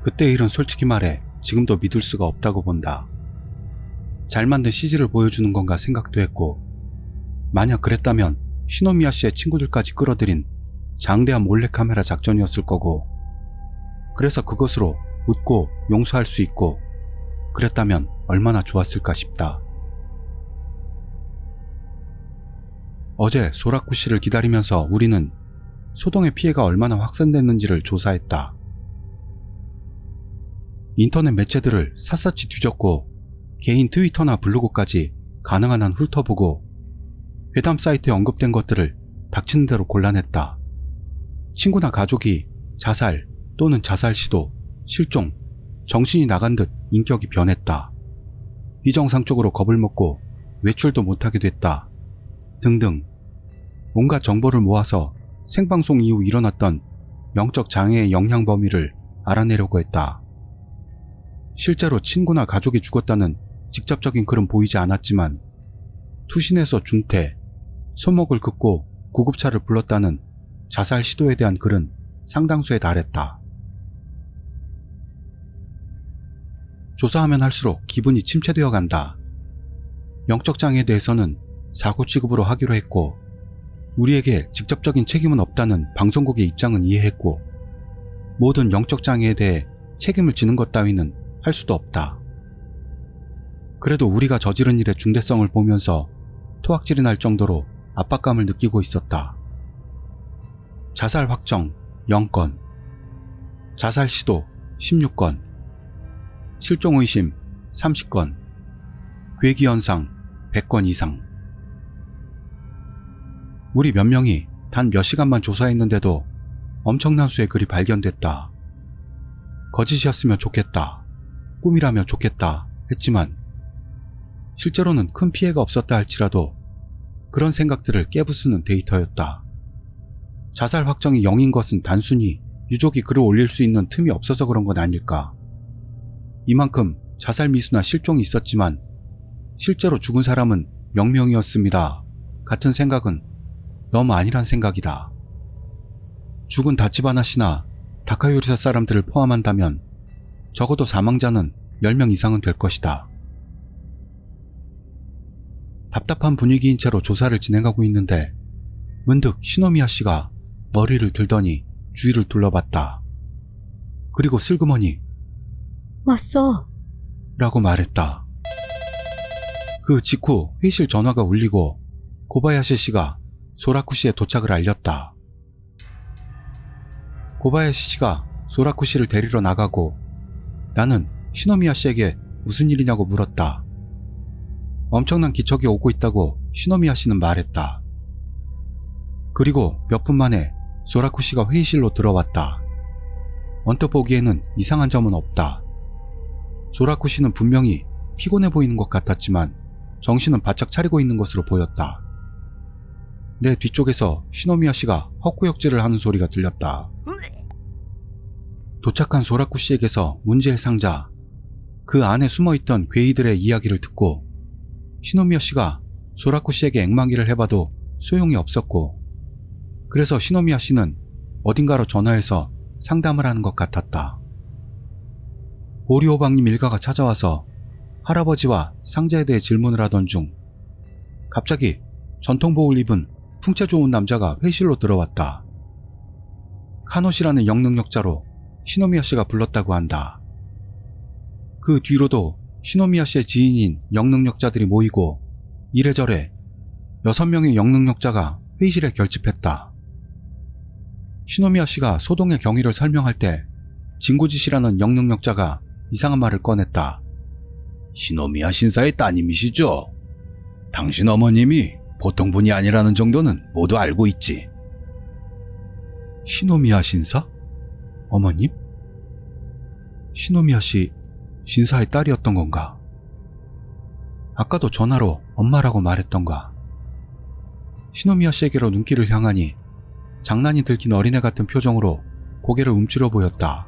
그때의 일은 솔직히 말해 지금도 믿을 수가 없다고 본다. 잘 만든 CG를 보여주는 건가 생각도 했고, 만약 그랬다면 시노미야 씨의 친구들까지 끌어들인 장대한 몰래카메라 작전이었을 거고, 그래서 그것으로 웃고 용서할 수 있고 그랬다면 얼마나 좋았을까 싶다. 어제 소라쿠 씨를 기다리면서 우리는 소동의 피해가 얼마나 확산됐는지를 조사했다. 인터넷 매체들을 샅샅이 뒤졌고 개인 트위터나 블로그까지 가능한 한 훑어보고 회담 사이트에 언급된 것들을 닥치는 대로 골라냈다. 친구나 가족이 자살 또는 자살 시도, 실종, 정신이 나간 듯 인격이 변했다. 비정상적으로 겁을 먹고 외출도 못하게 됐다. 등등 온갖 정보를 모아서 생방송 이후 일어났던 영적 장애의 영향 범위를 알아내려고 했다. 실제로 친구나 가족이 죽었다는 직접적인 글은 보이지 않았지만 투신에서 중태, 손목을 긋고 구급차를 불렀다는 자살 시도에 대한 글은 상당수에 달했다. 조사하면 할수록 기분이 침체되어 간다. 영적 장애에 대해서는 사고 취급으로 하기로 했고 우리에게 직접적인 책임은 없다는 방송국의 입장은 이해했고 모든 영적 장애에 대해 책임을 지는 것 따위는 할 수도 없다. 그래도 우리가 저지른 일의 중대성을 보면서 토악질이 날 정도로 압박감을 느끼고 있었다. 자살 확정 0건, 자살 시도 16건, 실종 의심 30건, 괴기 현상 100건 이상. 우리 몇 명이 단 몇 시간만 조사했는데도 엄청난 수의 글이 발견됐다. 거짓이었으면 좋겠다, 꿈이라면 좋겠다 했지만 실제로는 큰 피해가 없었다 할지라도 그런 생각들을 깨부수는 데이터였다. 자살 확정이 0인 것은 단순히 유족이 글을 올릴 수 있는 틈이 없어서 그런 건 아닐까. 이만큼 자살 미수나 실종이 있었지만 실제로 죽은 사람은 0명이었습니다 같은 생각은 너무 아니란 생각이다. 죽은 다치바나 씨나 다카요리사 사람들을 포함한다면 적어도 사망자는 10명 이상은 될 것이다. 답답한 분위기인 채로 조사를 진행하고 있는데 문득 시노미야 씨가 머리를 들더니 주위를 둘러봤다. 그리고 슬그머니 왔어 라고 말했다. 그 직후 회의실 전화가 울리고 고바야시 씨가 소라쿠 씨의 도착을 알렸다. 고바야시 씨가 소라쿠 씨를 데리러 나가고 나는 시노미야 씨에게 무슨 일이냐고 물었다. 엄청난 기척이 오고 있다고 시노미야 씨는 말했다. 그리고 몇 분 만에 소라쿠 씨가 회의실로 들어왔다. 언뜻 보기에는 이상한 점은 없다. 소라쿠 씨는 분명히 피곤해 보이는 것 같았지만 정신은 바짝 차리고 있는 것으로 보였다. 내 뒤쪽에서 시노미야 씨가 헛구역질을 하는 소리가 들렸다. 도착한 소라쿠 씨에게서 문제의 상자, 그 안에 숨어있던 괴이들의 이야기를 듣고 시노미야 씨가 소라쿠 씨에게 앵망이를 해봐도 소용이 없었고 그래서 시노미야 씨는 어딘가로 전화해서 상담을 하는 것 같았다. 보리오방님 일가가 찾아와서 할아버지와 상자에 대해 질문을 하던 중 갑자기 전통복을 입은 풍채 좋은 남자가 회의실로 들어왔다. 카노시라는 영능력자로 시노미야 씨가 불렀다고 한다. 그 뒤로도 시노미야 씨의 지인인 영능력자들이 모이고 이래저래 6명의 영능력자가 회의실에 결집했다. 시노미야 씨가 소동의 경위를 설명할 때 진구지시라는 영능력자가 이상한 말을 꺼냈다. 시노미야 신사의 따님이시죠? 당신 어머님이 보통 분이 아니라는 정도는 모두 알고 있지. 시노미야 신사? 어머님? 시노미야 씨 신사의 딸이었던 건가? 아까도 전화로 엄마라고 말했던가? 시노미야 씨에게로 눈길을 향하니 장난이 들킨 어린애 같은 표정으로 고개를 움츠려 보였다.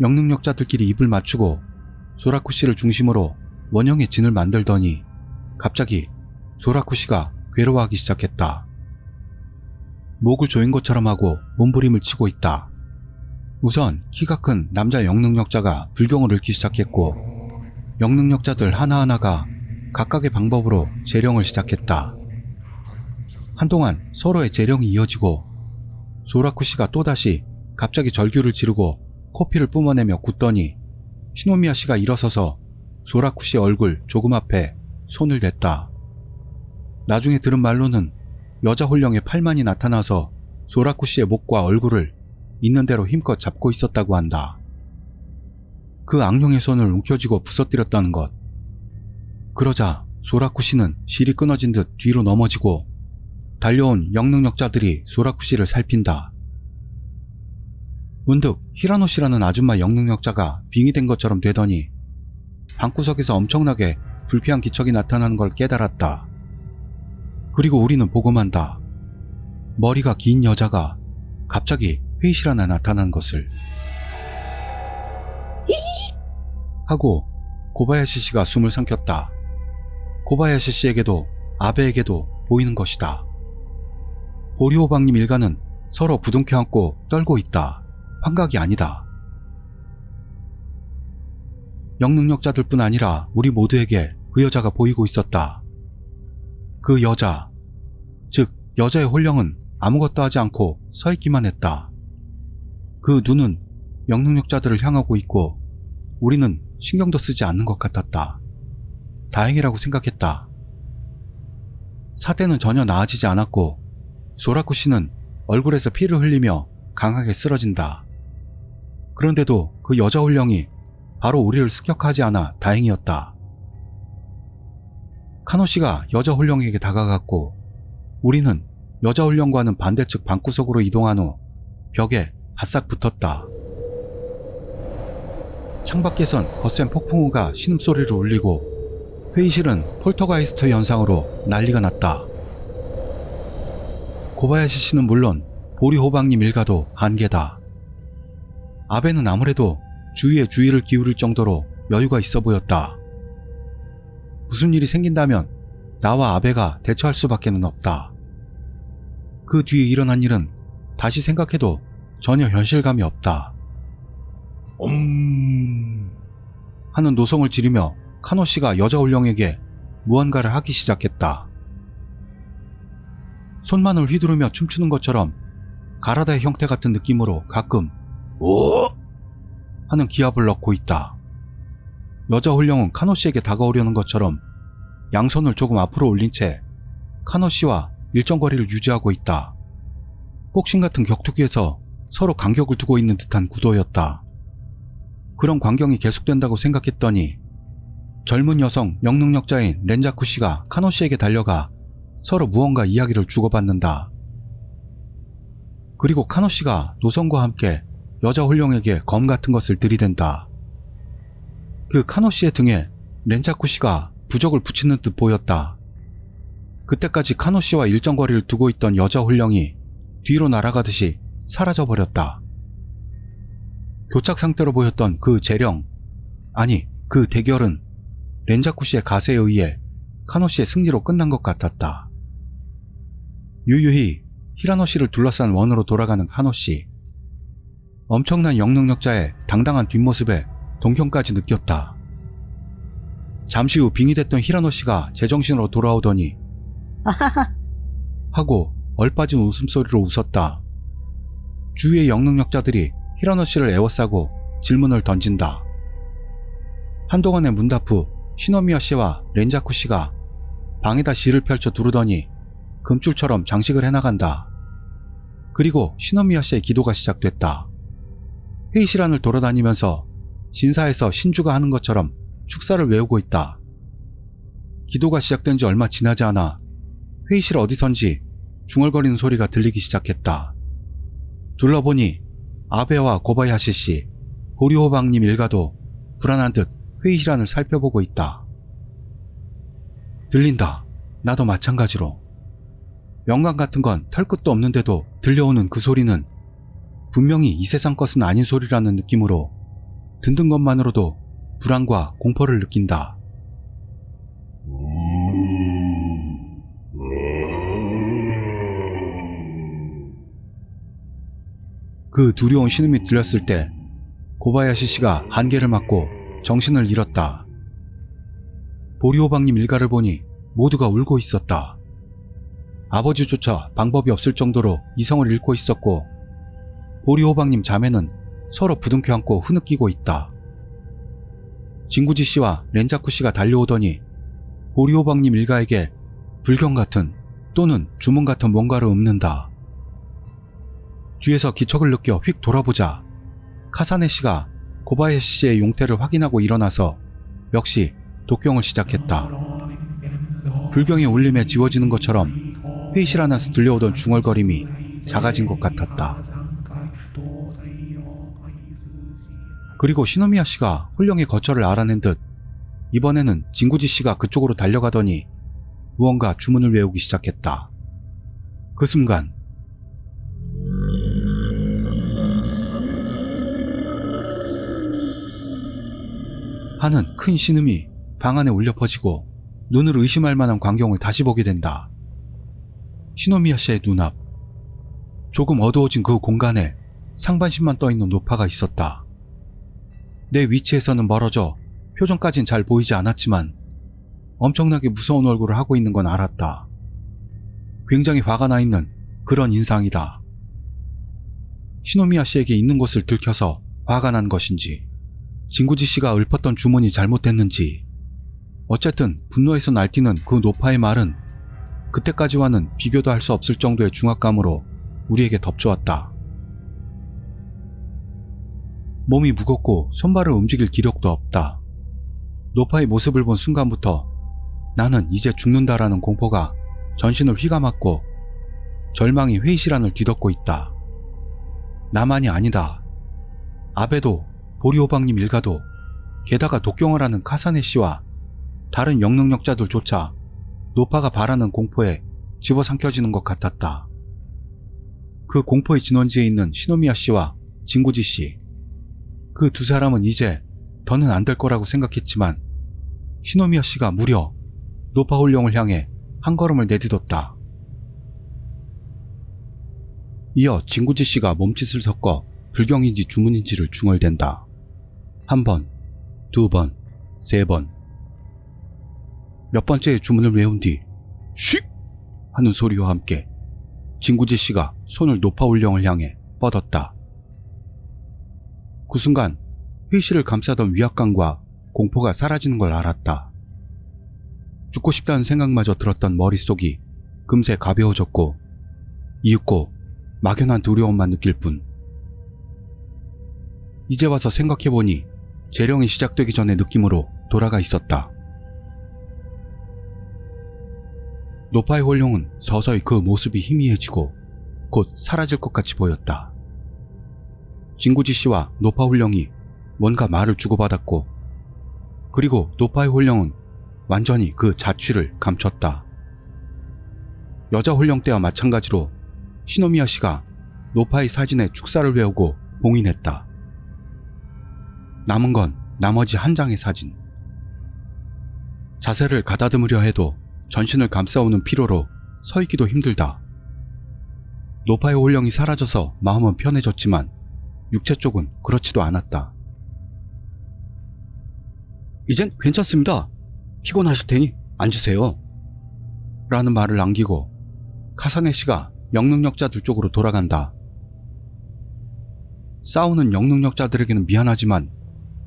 영능력자들끼리 입을 맞추고 소라쿠 씨를 중심으로 원형의 진을 만들더니 갑자기 소라쿠 씨가 괴로워하기 시작했다. 목을 조인 것처럼 하고 몸부림을 치고 있다. 우선 키가 큰 남자 영능력자가 불경을 읊기 시작했고 영능력자들 하나하나가 각각의 방법으로 재령을 시작했다. 한동안 서로의 재령이 이어지고 소라쿠 씨가 또다시 갑자기 절규를 지르고 코피를 뿜어내며 굳더니 시노미야 씨가 일어서서 소라쿠 씨의 얼굴 조금 앞에 손을 댔다. 나중에 들은 말로는 여자 홀령의 팔만이 나타나서 소라쿠 씨의 목과 얼굴을 있는 대로 힘껏 잡고 있었다고 한다. 그 악령의 손을 움켜쥐고 부서뜨렸다는 것. 그러자 소라쿠 씨는 실이 끊어진 듯 뒤로 넘어지고 달려온 영능력자들이 소라쿠 씨를 살핀다. 문득 히라노 씨라는 아줌마 영능력자가 빙의된 것처럼 되더니 방구석에서 엄청나게 불쾌한 기척이 나타나는 걸 깨달았다. 그리고 우리는 보고만다. 머리가 긴 여자가 갑자기 회의실 안에 나타난 것을. 하고 고바야시 씨가 숨을 삼켰다. 고바야시 씨에게도 아베에게도 보이는 것이다. 보리호박님 일가는 서로 부둥켜 안고 떨고 있다. 환각이 아니다. 영능력자들뿐 아니라 우리 모두에게 그 여자가 보이고 있었다. 그 여자, 즉 여자의 홀령은 아무것도 하지 않고 서 있기만 했다. 그 눈은 영능력자들을 향하고 있고 우리는 신경도 쓰지 않는 것 같았다. 다행이라고 생각했다. 사태는 전혀 나아지지 않았고 소라쿠 씨는 얼굴에서 피를 흘리며 강하게 쓰러진다. 그런데도 그 여자 홀령이 바로 우리를 습격하지 않아 다행이었다. 카노 씨가 여자 홀령에게 다가갔고 우리는 여자 홀령과는 반대측 방구석으로 이동한 후 벽에 바싹 붙었다. 창밖에선 거센 폭풍우가 신음소리를 울리고 회의실은 폴터가이스트 현상으로 난리가 났다. 고바야시 씨는 물론 보리호박님 일가도 한계다. 아베는 아무래도 주위에 주의를 기울일 정도로 여유가 있어 보였다. 무슨 일이 생긴다면 나와 아베가 대처할 수밖에는 없다. 그 뒤에 일어난 일은 다시 생각해도 전혀 현실감이 없다. 하는 노성을 지르며 카노 씨가 여자 홀령에게 무언가를 하기 시작했다. 손만을 휘두르며 춤추는 것처럼 가라다의 형태 같은 느낌으로 가끔 오! 하는 기합을 넣고 있다. 여자 홀령은 카노 씨에게 다가오려는 것처럼 양손을 조금 앞으로 올린 채 카노 씨와 일정 거리를 유지하고 있다. 복싱 같은 격투기에서 서로 간격을 두고 있는 듯한 구도였다. 그런 광경이 계속된다고 생각했더니 젊은 여성 영능력자인 렌자쿠 씨가 카노 씨에게 달려가 서로 무언가 이야기를 주고받는다. 그리고 카노 씨가 노성과 함께 여자 홀령에게 검 같은 것을 들이댄다. 그 카노 씨의 등에 렌자쿠 씨가 부적을 붙이는 듯 보였다. 그때까지 카노 씨와 일정 거리를 두고 있던 여자 홀령이 뒤로 날아가듯이 사라져버렸다. 교착 상태로 보였던 그 재령, 아니 그 대결은 렌자쿠 씨의 가세에 의해 카노 씨의 승리로 끝난 것 같았다. 유유히 히라노 씨를 둘러싼 원으로 돌아가는 카노 씨. 엄청난 영능력자의 당당한 뒷모습에 동경까지 느꼈다. 잠시 후 빙의됐던 히라노 씨가 제정신으로 돌아오더니 하고 얼빠진 웃음소리로 웃었다. 주위의 영능력자들이 히라노 씨를 에워싸고 질문을 던진다. 한동안의 문답 후 시노미야 씨와 렌자쿠 씨가 방에다 실을 펼쳐 두르더니 금줄처럼 장식을 해나간다. 그리고 시노미야 씨의 기도가 시작됐다. 회의실 안을 돌아다니면서 신사에서 신주가 하는 것처럼 축사를 외우고 있다. 기도가 시작된 지 얼마 지나지 않아 회의실 어디선지 중얼거리는 소리가 들리기 시작했다. 둘러보니 아베와 고바야시 씨, 보리호박님 일가도 불안한 듯 회의실 안을 살펴보고 있다. 들린다. 나도 마찬가지로. 영감 같은 건 털끝도 없는데도 들려오는 그 소리는 분명히 이 세상 것은 아닌 소리라는 느낌으로 듣는 것만으로도 불안과 공포를 느낀다. 그 두려운 신음이 들렸을 때 고바야시 씨가 한계를 맞고 정신을 잃었다. 보리호박님 일가를 보니 모두가 울고 있었다. 아버지조차 방법이 없을 정도로 이성을 잃고 있었고 보리호박님 자매는 서로 부둥켜 안고 흐느끼고 있다. 진구지 씨와 렌자쿠 씨가 달려오더니 보리호박님 일가에게 불경 같은 또는 주문 같은 뭔가를 읊는다. 뒤에서 기척을 느껴 휙 돌아보자 카사네 씨가 고바야시 씨의 용태를 확인하고 일어나서 역시 독경을 시작했다. 불경의 울림에 지워지는 것처럼 회의실 안에서 들려오던 중얼거림이 작아진 것 같았다. 그리고 시노미야 씨가 홀령의 거처를 알아낸 듯 이번에는 진구지 씨가 그쪽으로 달려가더니 무언가 주문을 외우기 시작했다. 그 순간 하는 큰 신음이 방 안에 울려 퍼지고 눈을 의심할 만한 광경을 다시 보게 된다. 시노미야 씨의 눈앞. 조금 어두워진 그 공간에 상반신만 떠있는 노파가 있었다. 내 위치에서는 멀어져 표정까진 잘 보이지 않았지만 엄청나게 무서운 얼굴을 하고 있는 건 알았다. 굉장히 화가 나 있는 그런 인상이다. 시노미야 씨에게 있는 곳을 들켜서 화가 난 것인지 진구지 씨가 읊었던 주문이 잘못됐는지 어쨌든 분노에서 날뛰는 그 노파의 말은 그때까지와는 비교도 할 수 없을 정도의 중압감으로 우리에게 덮쳐왔다. 몸이 무겁고 손발을 움직일 기력도 없다. 노파의 모습을 본 순간부터 나는 이제 죽는다라는 공포가 전신을 휘감았고 절망이 회의실 안을 뒤덮고 있다. 나만이 아니다. 아베도 보리호박님 일가도 게다가 독경을 하는 카사네 씨와 다른 영능력자들조차 노파가 바라는 공포에 집어삼켜지는 것 같았다. 그 공포의 진원지에 있는 시노미야 씨와 진구지 씨. 그 두 사람은 이제 더는 안 될 거라고 생각했지만 시노미야 씨가 무려 노파 홀령을 향해 한 걸음을 내딛었다. 이어 진구지 씨가 몸짓을 섞어 불경인지 주문인지를 중얼댄다. 한 번, 두 번, 세 번. 몇 번째의 주문을 외운 뒤 쉭! 하는 소리와 함께 진구지 씨가 손을 노파 홀령을 향해 뻗었다. 그 순간 회의실을 감싸던 위압감과 공포가 사라지는 걸 알았다. 죽고 싶다는 생각마저 들었던 머릿속이 금세 가벼워졌고 이윽고 막연한 두려움만 느낄 뿐. 이제 와서 생각해보니 재령이 시작되기 전의 느낌으로 돌아가 있었다. 노파의 홀령은 서서히 그 모습이 희미해지고 곧 사라질 것 같이 보였다. 진구지 씨와 노파 홀령이 뭔가 말을 주고받았고 그리고 노파의 홀령은 완전히 그 자취를 감췄다. 여자 홀령 때와 마찬가지로 시노미야 씨가 노파의 사진에 축사를 외우고 봉인했다. 남은 건 나머지 한 장의 사진. 자세를 가다듬으려 해도 전신을 감싸오는 피로로 서 있기도 힘들다. 노파의 홀령이 사라져서 마음은 편해졌지만 육체 쪽은 그렇지도 않았다. 이젠 괜찮습니다. 피곤하실 테니 앉으세요. 라는 말을 남기고 카사네 씨가 영능력자들 쪽으로 돌아간다. 싸우는 영능력자들에게는 미안하지만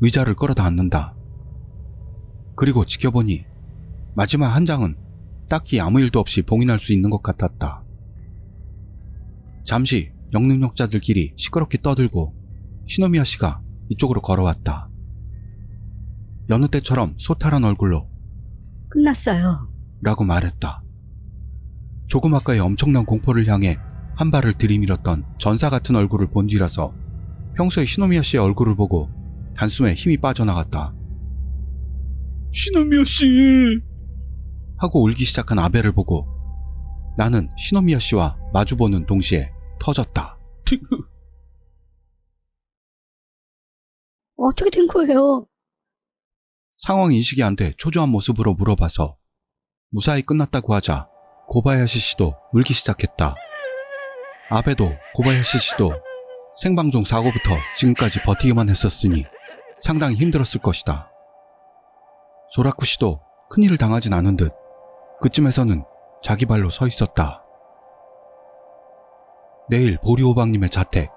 의자를 끌어다 앉는다. 그리고 지켜보니 마지막 한 장은 딱히 아무 일도 없이 봉인할 수 있는 것 같았다. 잠시 영능력자들끼리 시끄럽게 떠들고 시노미야 씨가 이쪽으로 걸어왔다. 여느 때처럼 소탈한 얼굴로 끝났어요. 라고 말했다. 조금 아까의 엄청난 공포를 향해 한 발을 들이밀었던 전사 같은 얼굴을 본 뒤라서 평소에 시노미야 씨의 얼굴을 보고 단숨에 힘이 빠져나갔다. 시노미야 씨! 하고 울기 시작한 아베를 보고 나는 시노미야 씨와 마주보는 동시에 터졌다. 어떻게 된 거예요? 상황 인식이 안 돼 초조한 모습으로 물어봐서 무사히 끝났다고 하자 고바야시 씨도 울기 시작했다. 아베도 고바야시 씨도 생방송 사고부터 지금까지 버티기만 했었으니 상당히 힘들었을 것이다. 소라쿠 씨도 큰일을 당하진 않은 듯 그쯤에서는 자기 발로 서 있었다. 내일 보리오방님의 자택,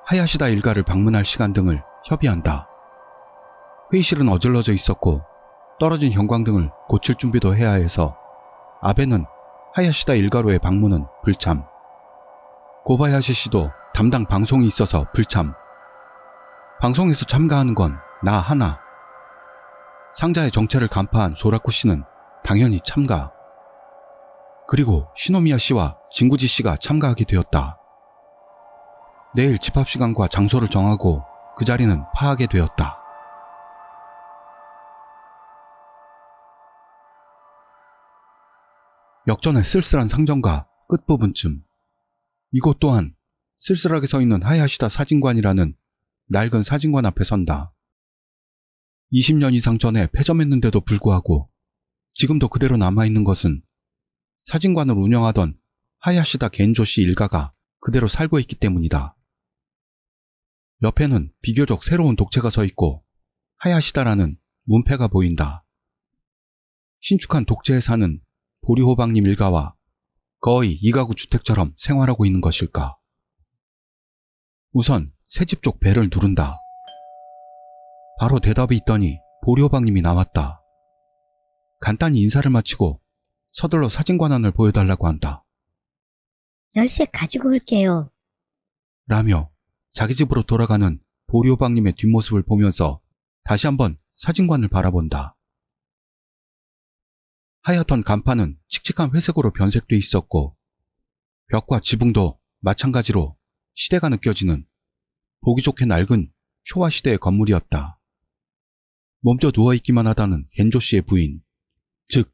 하야시다 일가를 방문할 시간 등을 협의한다. 회의실은 어질러져 있었고 떨어진 형광등을 고칠 준비도 해야 해서 아베는 하야시다 일가로의 방문은 불참, 고바야시 씨도 담당 방송이 있어서 불참, 방송에서 참가하는 건 나 하나, 상자의 정체를 간파한 소라쿠 씨는 당연히 참가, 그리고 시노미야 씨와 진구지 씨가 참가하게 되었다. 내일 집합 시간과 장소를 정하고 그 자리는 파하게 되었다. 역전의 쓸쓸한 상정과 끝부분쯤, 이곳 또한 쓸쓸하게 서 있는 하야시다 사진관이라는 낡은 사진관 앞에 선다. 20년 이상 전에 폐점했는데도 불구하고 지금도 그대로 남아있는 것은 사진관을 운영하던 하야시다 겐조 씨 일가가 그대로 살고 있기 때문이다. 옆에는 비교적 새로운 독채가 서 있고 하야시다라는 문패가 보인다. 신축한 독채에 사는 보리호박님 일가와 거의 이가구 주택처럼 생활하고 있는 것일까? 우선 새집 쪽 벨을 누른다. 바로 대답이 있더니 보리호박님이 나왔다. 간단히 인사를 마치고 서둘러 사진관안을 보여달라고 한다. 열쇠 가지고 올게요. 라며 자기 집으로 돌아가는 보리호박님의 뒷모습을 보면서 다시 한번 사진관을 바라본다. 하얗던 간판은 칙칙한 회색으로 변색돼 있었고 벽과 지붕도 마찬가지로 시대가 느껴지는 보기 좋게 낡은 쇼와 시대의 건물이었다. 몸져 누워있기만 하다는 겐조 씨의 부인, 즉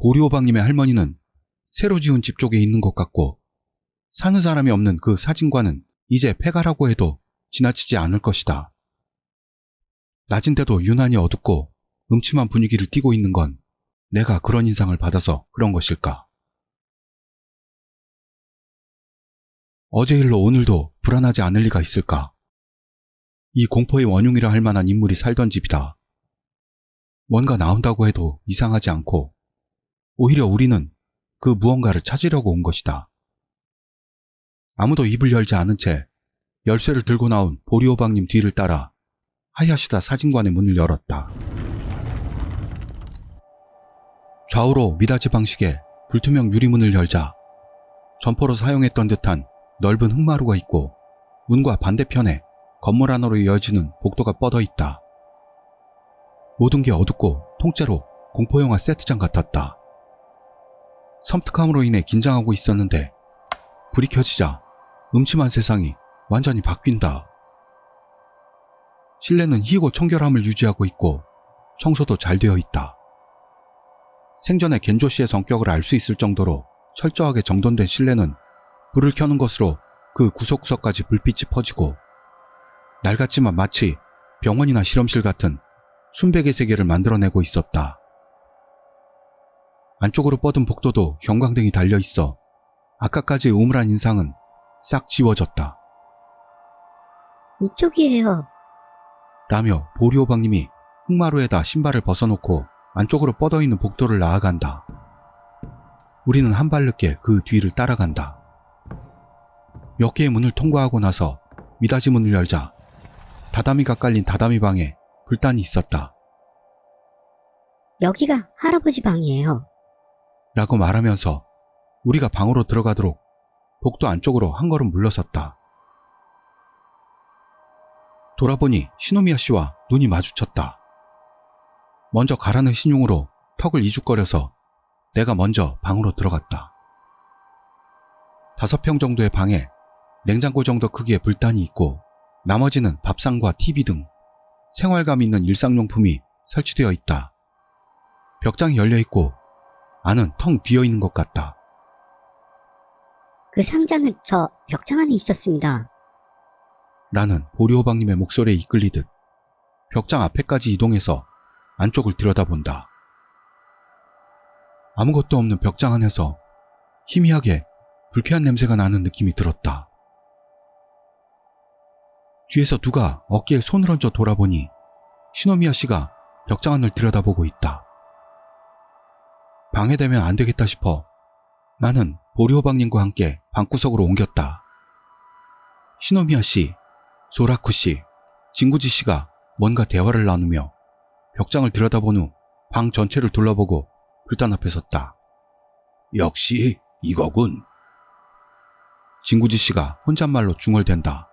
보리호박님의 할머니는 새로 지은 집 쪽에 있는 것 같고 사는 사람이 없는 그 사진관은 이제 폐가라고 해도 지나치지 않을 것이다. 낮인데도 유난히 어둡고 음침한 분위기를 띠고 있는 건 내가 그런 인상을 받아서 그런 것일까? 어제 일로 오늘도 불안하지 않을 리가 있을까? 이 공포의 원흉이라 할 만한 인물이 살던 집이다. 뭔가 나온다고 해도 이상하지 않고 오히려 우리는 그 무언가를 찾으려고 온 것이다. 아무도 입을 열지 않은 채 열쇠를 들고 나온 보리호박님 뒤를 따라 하야시다 사진관의 문을 열었다. 좌우로 미닫이 방식의 불투명 유리문을 열자 점포로 사용했던 듯한 넓은 흙마루가 있고 문과 반대편에 건물 안으로 이어지는 복도가 뻗어 있다. 모든 게 어둡고 통째로 공포영화 세트장 같았다. 섬뜩함으로 인해 긴장하고 있었는데 불이 켜지자 음침한 세상이 완전히 바뀐다. 실내는 희고 청결함을 유지하고 있고 청소도 잘 되어 있다. 생전에 겐조 씨의 성격을 알 수 있을 정도로 철저하게 정돈된 실내는 불을 켜는 것으로 그 구석구석까지 불빛이 퍼지고 낡았지만 마치 병원이나 실험실 같은 순백의 세계를 만들어내고 있었다. 안쪽으로 뻗은 복도도 형광등이 달려있어 아까까지의 우물한 인상은 싹 지워졌다. 이쪽이에요. 라며 보리호박님이 흙마루에다 신발을 벗어놓고 안쪽으로 뻗어있는 복도를 나아간다. 우리는 한 발 늦게 그 뒤를 따라간다. 몇 개의 문을 통과하고 나서 미닫이 문을 열자 다다미가 깔린 다다미 방에 불단이 있었다. 여기가 할아버지 방이에요. 라고 말하면서 우리가 방으로 들어가도록 복도 안쪽으로 한 걸음 물러섰다. 돌아보니 시노미야 씨와 눈이 마주쳤다. 먼저 가라는 신용으로 턱을 이죽거려서 내가 먼저 방으로 들어갔다. 5평 정도의 방에 냉장고 정도 크기의 불단이 있고 나머지는 밥상과 TV 등 생활감 있는 일상용품이 설치되어 있다. 벽장이 열려있고 안은 텅 비어있는 것 같다. 그 상자는 저 벽장 안에 있었습니다. 라는 보리호박님의 목소리에 이끌리듯 벽장 앞에까지 이동해서 안쪽을 들여다본다. 아무것도 없는 벽장 안에서 희미하게 불쾌한 냄새가 나는 느낌이 들었다. 뒤에서 누가 어깨에 손을 얹어 돌아보니 시노미야 씨가 벽장 안을 들여다보고 있다. 방해되면 안 되겠다 싶어 나는 보리호박님과 함께 방구석으로 옮겼다. 시노미야 씨, 소라쿠 씨, 진구지 씨가 뭔가 대화를 나누며 벽장을 들여다본 후 방 전체를 둘러보고 불단 앞에 섰다. 역시 이거군. 진구지 씨가 혼잣말로 중얼댄다.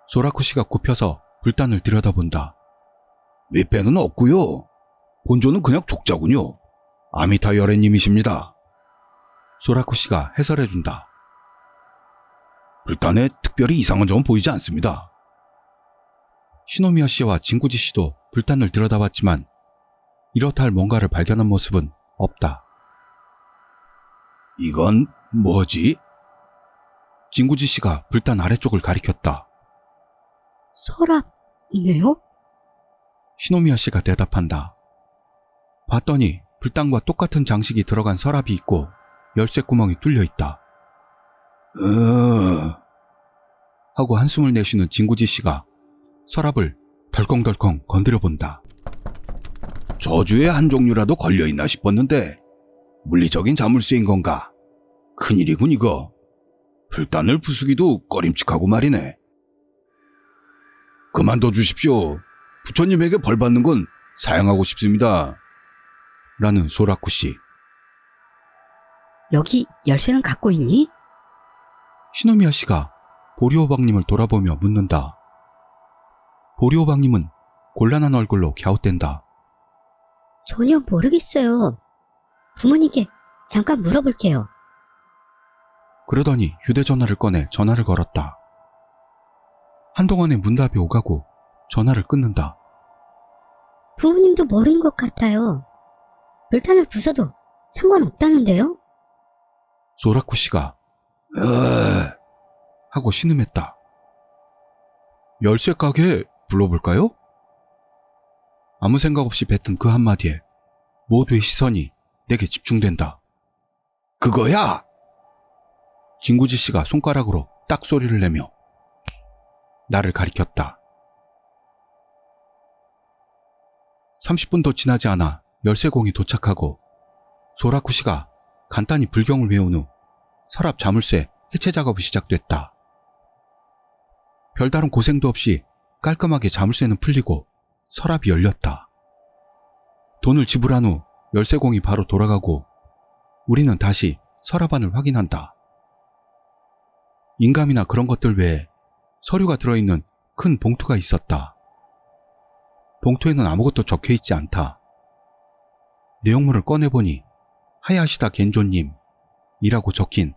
소라쿠 씨가 굽혀서 불단을 들여다본다. 윗배는 없고요. 본조는 그냥 족자군요. 아미타 열애님이십니다. 소라쿠 씨가 해설해준다. 불단에 특별히 이상한 점은 보이지 않습니다. 시노미야 씨와 진구지 씨도 불단을 들여다봤지만 이렇다 할 뭔가를 발견한 모습은 없다. 이건 뭐지? 진구지 씨가 불단 아래쪽을 가리켰다. 서랍이네요? 시노미야 씨가 대답한다. 봤더니 불단과 똑같은 장식이 들어간 서랍이 있고 열쇠 구멍이 뚫려 있다. 하고 한숨을 내쉬는 진구지 씨가 서랍을 덜컹덜컹 건드려 본다. 저주의 한 종류라도 걸려있나 싶었는데 물리적인 자물쇠인 건가? 큰일이군 이거. 불단을 부수기도 꺼림칙하고 말이네. 그만둬 주십시오. 부처님에게 벌 받는 건 사양하고 싶습니다. 라는 소라쿠 씨. 여기 열쇠는 갖고 있니? 시노미야 씨가 보리호박님을 돌아보며 묻는다. 보리호박님은 곤란한 얼굴로 갸웃댄다. 전혀 모르겠어요. 부모님께 잠깐 물어볼게요. 그러더니 휴대전화를 꺼내 전화를 걸었다. 한동안에 문답이 오가고 전화를 끊는다. 부모님도 모르는 것 같아요. 불탄을 부숴도 상관없다는데요? 소라쿠 씨가 하고 신음했다. 열쇠 가게 불러볼까요? 아무 생각 없이 뱉은 그 한마디에 모두의 시선이 내게 집중된다. 그거야! 진구지 씨가 손가락으로 딱 소리를 내며 나를 가리켰다. 30분도 지나지 않아 열쇠공이 도착하고 소라쿠 씨가 간단히 불경을 외운 후 서랍 자물쇠 해체 작업이 시작됐다. 별다른 고생도 없이 깔끔하게 자물쇠는 풀리고 서랍이 열렸다. 돈을 지불한 후 열쇠공이 바로 돌아가고 우리는 다시 서랍 안을 확인한다. 인감이나 그런 것들 외에 서류가 들어있는 큰 봉투가 있었다. 봉투에는 아무것도 적혀있지 않다. 내용물을 꺼내보니 하야시다 겐조님 이라고 적힌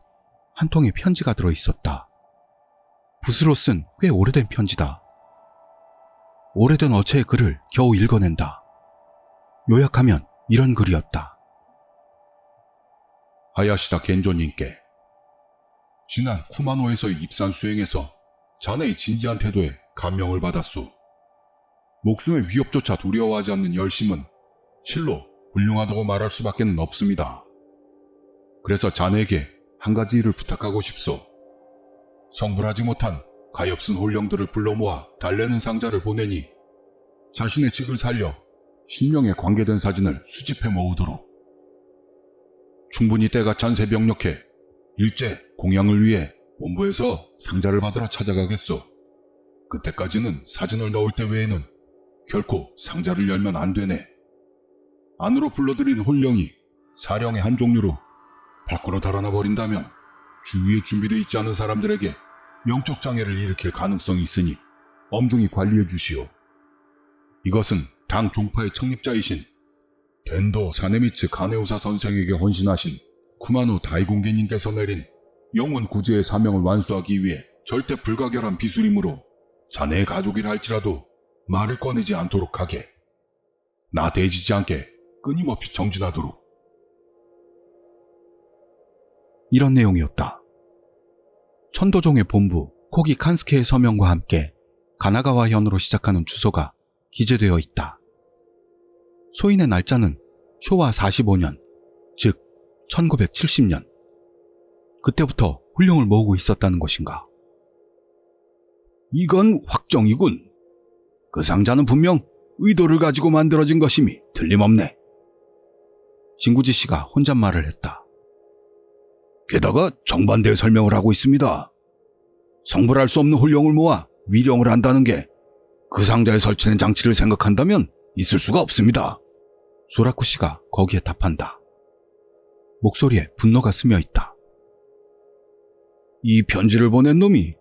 한 통의 편지가 들어있었다. 붓으로 쓴 꽤 오래된 편지다. 오래된 어체의 글을 겨우 읽어낸다. 요약하면 이런 글이었다. 하야시다 겐조님께 지난 쿠마노에서의 입산 수행에서 자네의 진지한 태도에 감명을 받았소. 목숨의 위협조차 두려워하지 않는 열심은 실로 훌륭하다고 말할 수밖에 없습니다. 그래서 자네에게 한 가지 일을 부탁하고 싶소. 성불하지 못한 가엾은 홀령들을 불러 모아 달래는 상자를 보내니 자신의 직을 살려 신명에 관계된 사진을 수집해 모으도록. 충분히 때가 찬 새벽녘에 일제 공양을 위해 본부에서 상자를 받으러 찾아가겠소. 그때까지는 사진을 넣을 때 외에는 결코 상자를 열면 안 되네. 안으로 불러들인 홀령이 사령의 한 종류로 밖으로 달아나 버린다면 주위에 준비되어 있지 않은 사람들에게 영적 장애를 일으킬 가능성이 있으니 엄중히 관리해 주시오. 이것은 당 종파의 창립자이신 덴도 사네미츠 가네오사 선생에게 헌신하신 쿠마노 다이공개님께서 내린 영혼 구제의 사명을 완수하기 위해 절대 불가결한 비술이므로 자네의 가족이라 할지라도 말을 꺼내지 않도록 하게. 나대지지 않게 끊임없이 정진하도록. 이런 내용이었다. 천도종의 본부 코기 칸스케의 서명과 함께 가나가와 현으로 시작하는 주소가 기재되어 있다. 소인의 날짜는 쇼와 45년, 즉 1970년. 그때부터 훌륭을 모으고 있었다는 것인가. 이건 확정이군. 그 상자는 분명 의도를 가지고 만들어진 것임이 틀림없네. 진구지 씨가 혼잣말을 했다. 게다가 정반대의 설명을 하고 있습니다. 성불할 수 없는 혼령을 모아 위령을 한다는 게 그 상자에 설치된 장치를 생각한다면 있을 수가 없습니다. 소라쿠 씨가 거기에 답한다. 목소리에 분노가 스며 있다. 이 편지를 보낸 놈이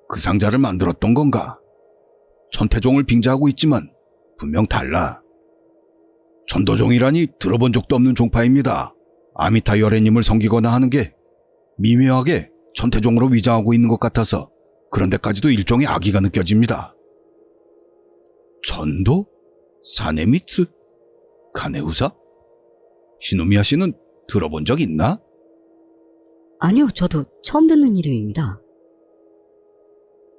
그 상자를 만들었던 건가? 천태종을 빙자하고 있지만 분명 달라. 천도종이라니 들어본 적도 없는 종파입니다. 아미타 열애님을 섬기거나 하는 게 미묘하게 천태종으로 위장하고 있는 것 같아서 그런 데까지도 일종의 악의가 느껴집니다. 천도? 사네미츠? 카네우사? 시노미야 씨는 들어본 적 있나? 아니요, 저도 처음 듣는 이름입니다.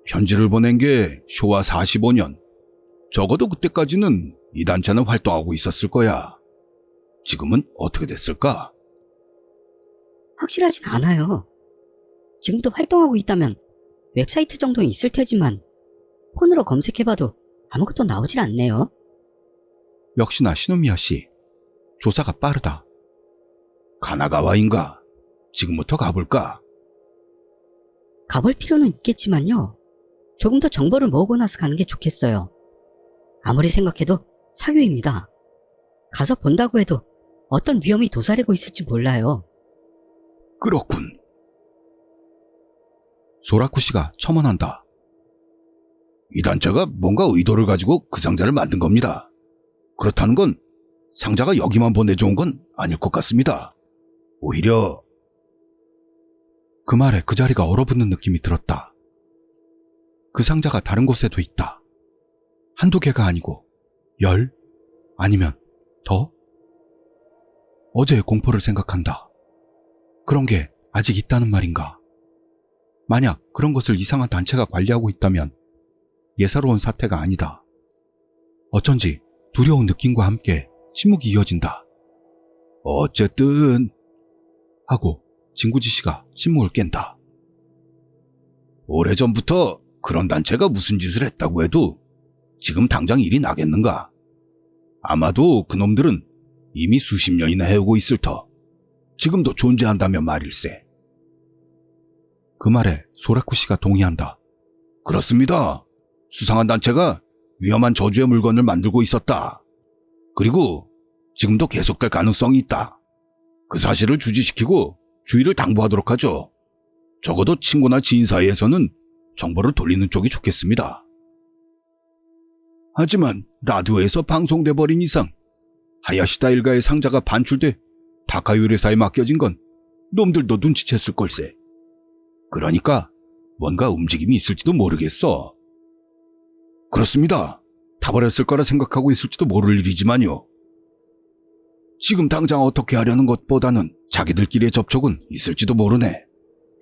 편지를 보낸 게 쇼와 45년. 적어도 그때까지는 이 단체는 활동하고 있었을 거야. 지금은 어떻게 됐을까? 확실하진 않아요. 지금도 활동하고 있다면 웹사이트 정도는 있을 테지만 폰으로 검색해봐도 아무것도 나오질 않네요. 역시나 시노미야 씨. 조사가 빠르다. 가나가와인가? 지금부터 가볼까? 가볼 필요는 있겠지만요. 조금 더 정보를 모으고 나서 가는 게 좋겠어요. 아무리 생각해도 사교입니다. 가서 본다고 해도 어떤 위험이 도사리고 있을지 몰라요. 그렇군. 소라쿠 씨가 첨언한다. 이 단체가 뭔가 의도를 가지고 그 상자를 만든 겁니다. 그렇다는 건 상자가 여기만 보내줘온 건 아닐 것 같습니다. 오히려 그 말에 그 자리가 얼어붙는 느낌이 들었다. 그 상자가 다른 곳에도 있다. 한두 개가 아니고 10? 아니면 더? 어제의 공포를 생각한다. 그런 게 아직 있다는 말인가? 만약 그런 것을 이상한 단체가 관리하고 있다면 예사로운 사태가 아니다. 어쩐지 두려운 느낌과 함께 침묵이 이어진다. 어쨌든 하고 진구지 씨가 침묵을 깬다. 오래전부터 그런 단체가 무슨 짓을 했다고 해도 지금 당장 일이 나겠는가? 아마도 그놈들은 이미 수십 년이나 해오고 있을 터 지금도 존재한다면 말일세. 그 말에 소라쿠 씨가 동의한다. 그렇습니다. 수상한 단체가 위험한 저주의 물건을 만들고 있었다. 그리고 지금도 계속될 가능성이 있다. 그 사실을 주지시키고 주의를 당부하도록 하죠. 적어도 친구나 지인 사이에서는 정보를 돌리는 쪽이 좋겠습니다. 하지만 라디오에서 방송돼 버린 이상 하야시다 일가의 상자가 반출돼 다카요리사에 맡겨진 건 놈들도 눈치챘을 걸세. 그러니까 뭔가 움직임이 있을지도 모르겠어. 그렇습니다. 타버렸을 거라 생각하고 있을지도 모를 일이지만요. 지금 당장 어떻게 하려는 것보다는 자기들끼리의 접촉은 있을지도 모르네.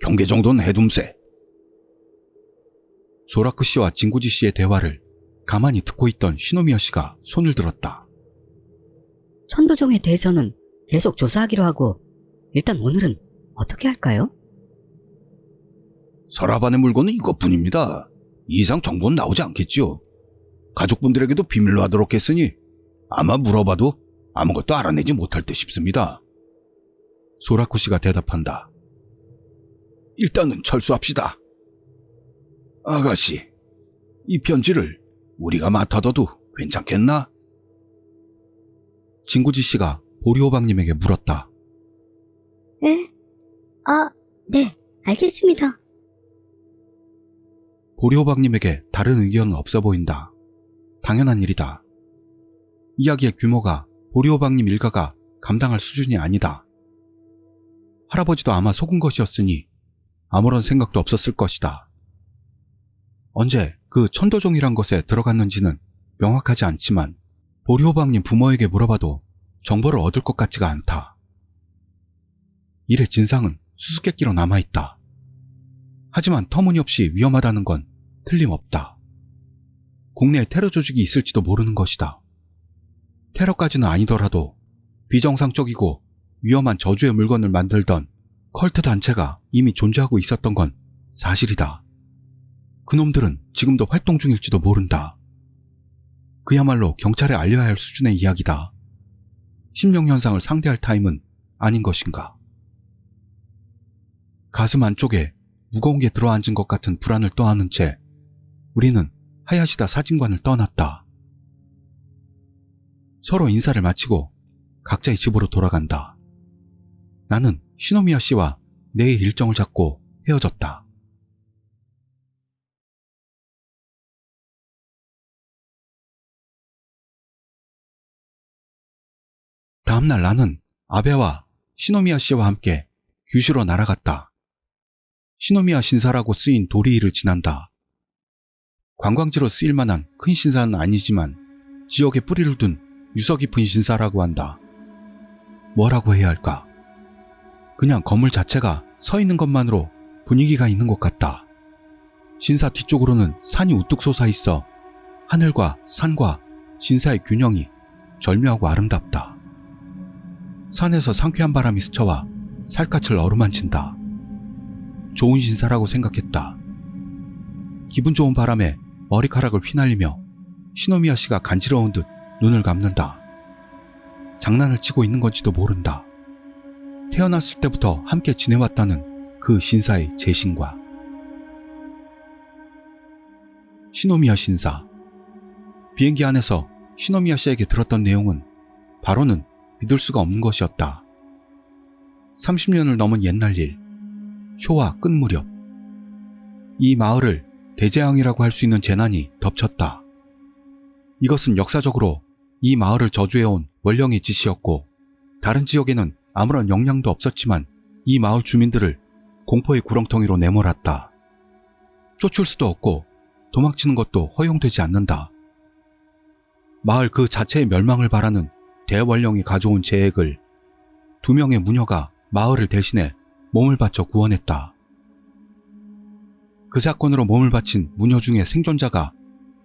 경계 정도는 해둠세. 소라쿠 씨와 진구지 씨의 대화를 가만히 듣고 있던 시노미야 씨가 손을 들었다. 천도종에 대해서는 계속 조사하기로 하고 일단 오늘은 어떻게 할까요? 서랍 안의 물건은 이것뿐입니다. 이 이상 정보는 나오지 않겠지요. 가족분들에게도 비밀로 하도록 했으니 아마 물어봐도 아무것도 알아내지 못할 듯 싶습니다. 소라쿠 씨가 대답한다. 일단은 철수합시다. 아가씨, 이 편지를 우리가 맡아둬도 괜찮겠나? 진구지 씨가 보리호박님에게 물었다. 에? 아, 네, 알겠습니다. 보리호박님에게 다른 의견은 없어 보인다. 당연한 일이다. 이야기의 규모가 보리호박님 일가가 감당할 수준이 아니다. 할아버지도 아마 속은 것이었으니 아무런 생각도 없었을 것이다. 언제 그 천도종이란 것에 들어갔는지는 명확하지 않지만 보리호박님 부모에게 물어봐도 정보를 얻을 것 같지가 않다. 일의 진상은 수수께끼로 남아있다. 하지만 터무니없이 위험하다는 건 틀림없다. 국내에 테러 조직이 있을지도 모르는 것이다. 테러까지는 아니더라도 비정상적이고 위험한 저주의 물건을 만들던 컬트 단체가 이미 존재하고 있었던 건 사실이다. 그놈들은 지금도 활동 중일지도 모른다. 그야말로 경찰에 알려야 할 수준의 이야기다. 심령현상을 상대할 타임은 아닌 것인가. 가슴 안쪽에 무거운 게 들어앉은 것 같은 불안을 떠안은 채 우리는 하야시다 사진관을 떠났다. 서로 인사를 마치고 각자의 집으로 돌아간다. 나는 시노미야 씨와 내일 일정을 잡고 헤어졌다. 다음날 나는 아베와 시노미야 씨와 함께 규슈로 날아갔다. 시노미야 신사라고 쓰인 도리이를 지난다. 관광지로 쓰일 만한 큰 신사는 아니지만 지역에 뿌리를 둔 유서 깊은 신사라고 한다. 뭐라고 해야 할까? 그냥 건물 자체가 서 있는 것만으로 분위기가 있는 것 같다. 신사 뒤쪽으로는 산이 우뚝 솟아 있어 하늘과 산과 신사의 균형이 절묘하고 아름답다. 산에서 상쾌한 바람이 스쳐와 살갗을 어루만진다. 좋은 신사라고 생각했다. 기분 좋은 바람에 머리카락을 휘날리며 시노미야 씨가 간지러운 듯 눈을 감는다. 장난을 치고 있는 건지도 모른다. 태어났을 때부터 함께 지내왔다는 그 신사의 재신과. 시노미야 신사. 비행기 안에서 시노미야 씨에게 들었던 내용은 바로는 믿을 수가 없는 것이었다. 30년을 넘은 옛날 일, 쇼와 끝 무렵, 이 마을을 대재앙이라고 할 수 있는 재난이 덮쳤다. 이것은 역사적으로 이 마을을 저주해온 원령의 짓이었고 다른 지역에는 아무런 영향도 없었지만 이 마을 주민들을 공포의 구렁텅이로 내몰았다. 쫓을 수도 없고 도망치는 것도 허용되지 않는다. 마을 그 자체의 멸망을 바라는 대원령이 가져온 재액을 2명의 무녀가 마을을 대신해 몸을 바쳐 구원했다. 그 사건으로 몸을 바친 무녀 중에 생존자가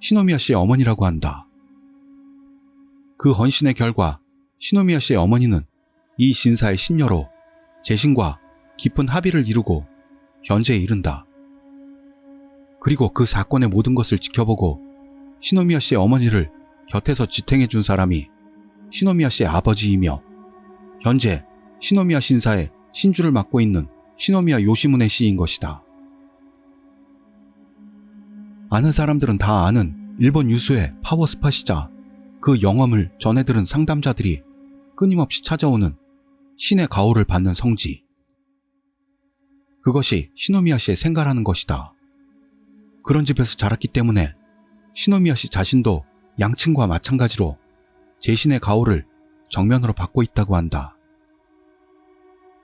시노미야 씨의 어머니라고 한다. 그 헌신의 결과 시노미야 씨의 어머니는 이 신사의 신녀로 재신과 깊은 합의를 이루고 현재에 이른다. 그리고 그 사건의 모든 것을 지켜보고 시노미야 씨의 어머니를 곁에서 지탱해 준 사람이 시노미야 씨의 아버지이며 현재 시노미야 신사의 신주를 맡고 있는 시노미야 요시무네 씨인 것이다. 아는 사람들은 다 아는 일본 유수의 파워 스팟이자 그 영험을 전해들은 상담자들이 끊임없이 찾아오는 신의 가호를 받는 성지. 그것이 시노미야 씨의 생가라는 것이다. 그런 집에서 자랐기 때문에 시노미야 씨 자신도 양친과 마찬가지로 제신의 가호를 정면으로 받고 있다고 한다.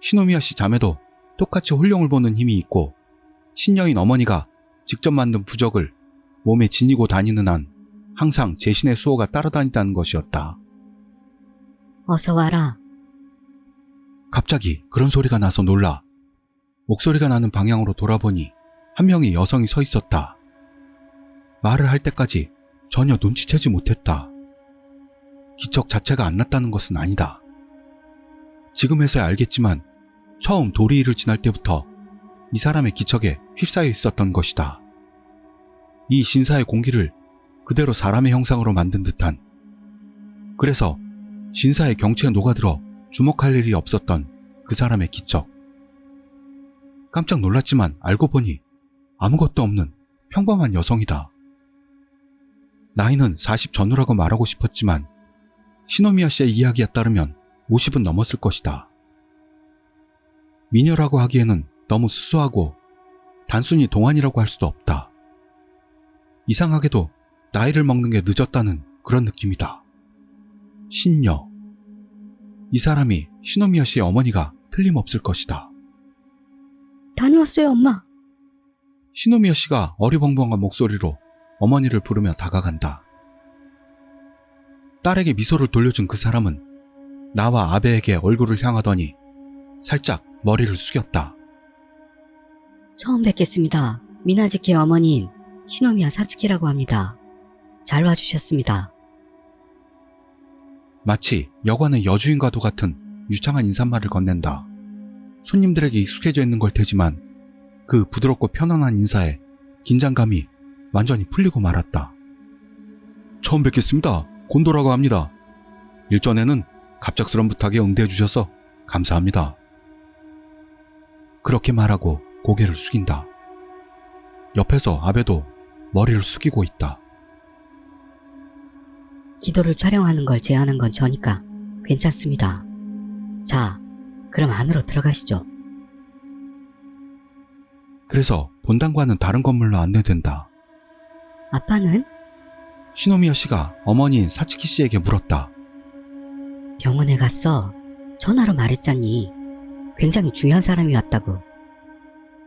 시노미야 씨 자매도 똑같이 홀령을 보는 힘이 있고 신녀인 어머니가 직접 만든 부적을 몸에 지니고 다니는 한 항상 제신의 수호가 따라다닌다는 것이었다. 어서 와라. 갑자기 그런 소리가 나서 놀라 목소리가 나는 방향으로 돌아보니 한 명의 여성이 서 있었다. 말을 할 때까지 전혀 눈치채지 못했다. 기척 자체가 안 났다는 것은 아니다. 지금에서야 알겠지만 처음 도리이를 지날 때부터 이 사람의 기척에 휩싸여 있었던 것이다. 이 신사의 공기를 그대로 사람의 형상으로 만든 듯한, 그래서 신사의 경치에 녹아들어 주목할 일이 없었던 그 사람의 기척. 깜짝 놀랐지만 알고 보니 아무것도 없는 평범한 여성이다. 나이는 40 전후라고 말하고 싶었지만 시노미야 씨의 이야기에 따르면 50은 넘었을 것이다. 미녀라고 하기에는 너무 수수하고 단순히 동안이라고 할 수도 없다. 이상하게도 나이를 먹는 게 늦었다는 그런 느낌이다. 신녀. 이 사람이 시노미야 씨의 어머니가 틀림없을 것이다. 다녀왔어요, 엄마. 시노미야 씨가 어리벙벙한 목소리로 어머니를 부르며 다가간다. 딸에게 미소를 돌려준 그 사람은 나와 아베에게 얼굴을 향하더니 살짝 머리를 숙였다. 처음 뵙겠습니다. 미나즈키의 어머니인 시노미야 사츠키라고 합니다. 잘 와주셨습니다. 마치 여관의 여주인과도 같은 유창한 인사말을 건넨다. 손님들에게 익숙해져 있는 걸 테지만 그 부드럽고 편안한 인사에 긴장감이 완전히 풀리고 말았다. 처음 뵙겠습니다. 곤도라고 합니다. 일전에는 갑작스런 부탁에 응대해 주셔서 감사합니다. 그렇게 말하고 고개를 숙인다. 옆에서 아베도 머리를 숙이고 있다. 기도를 촬영하는 걸 제안한 건 저니까 괜찮습니다. 자, 그럼 안으로 들어가시죠. 그래서 본당과는 다른 건물로 안내된다. 아빠는? 시노미야 씨가 어머니인 사츠키 씨에게 물었다. 병원에 갔어. 전화로 말했잖니. 굉장히 중요한 사람이 왔다고.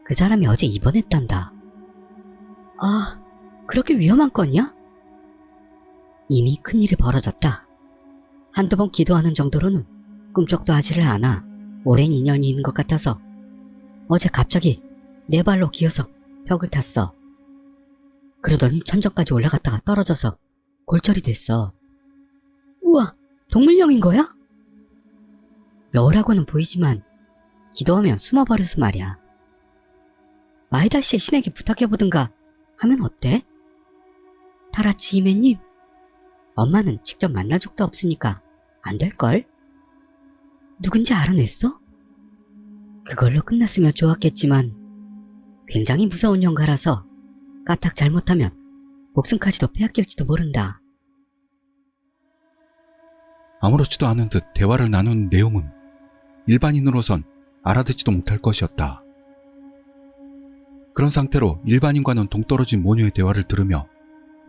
그 사람이 어제 입원했단다. 아, 그렇게 위험한 건이야? 이미 큰일이 벌어졌다. 한두 번 기도하는 정도로는 꿈쩍도 하지를 않아 오랜 인연이 있는 것 같아서 어제 갑자기 내 발로 기어서 벽을 탔어. 그러더니 천정까지 올라갔다가 떨어져서 골절이 됐어. 우와, 동물령인 거야? 여우라고는 보이지만 기도하면 숨어버려서 말이야. 마이다 씨의 신에게 부탁해보든가 하면 어때? 타라치 히메님, 엄마는 직접 만날 적도 없으니까 안 될걸? 누군지 알아냈어? 그걸로 끝났으면 좋았겠지만 굉장히 무서운 영가라서 까딱 잘못하면 목숨까지도 빼앗길지도 모른다. 아무렇지도 않은 듯 대화를 나눈 내용은 일반인으로선 알아듣지도 못할 것이었다. 그런 상태로 일반인과는 동떨어진 모녀의 대화를 들으며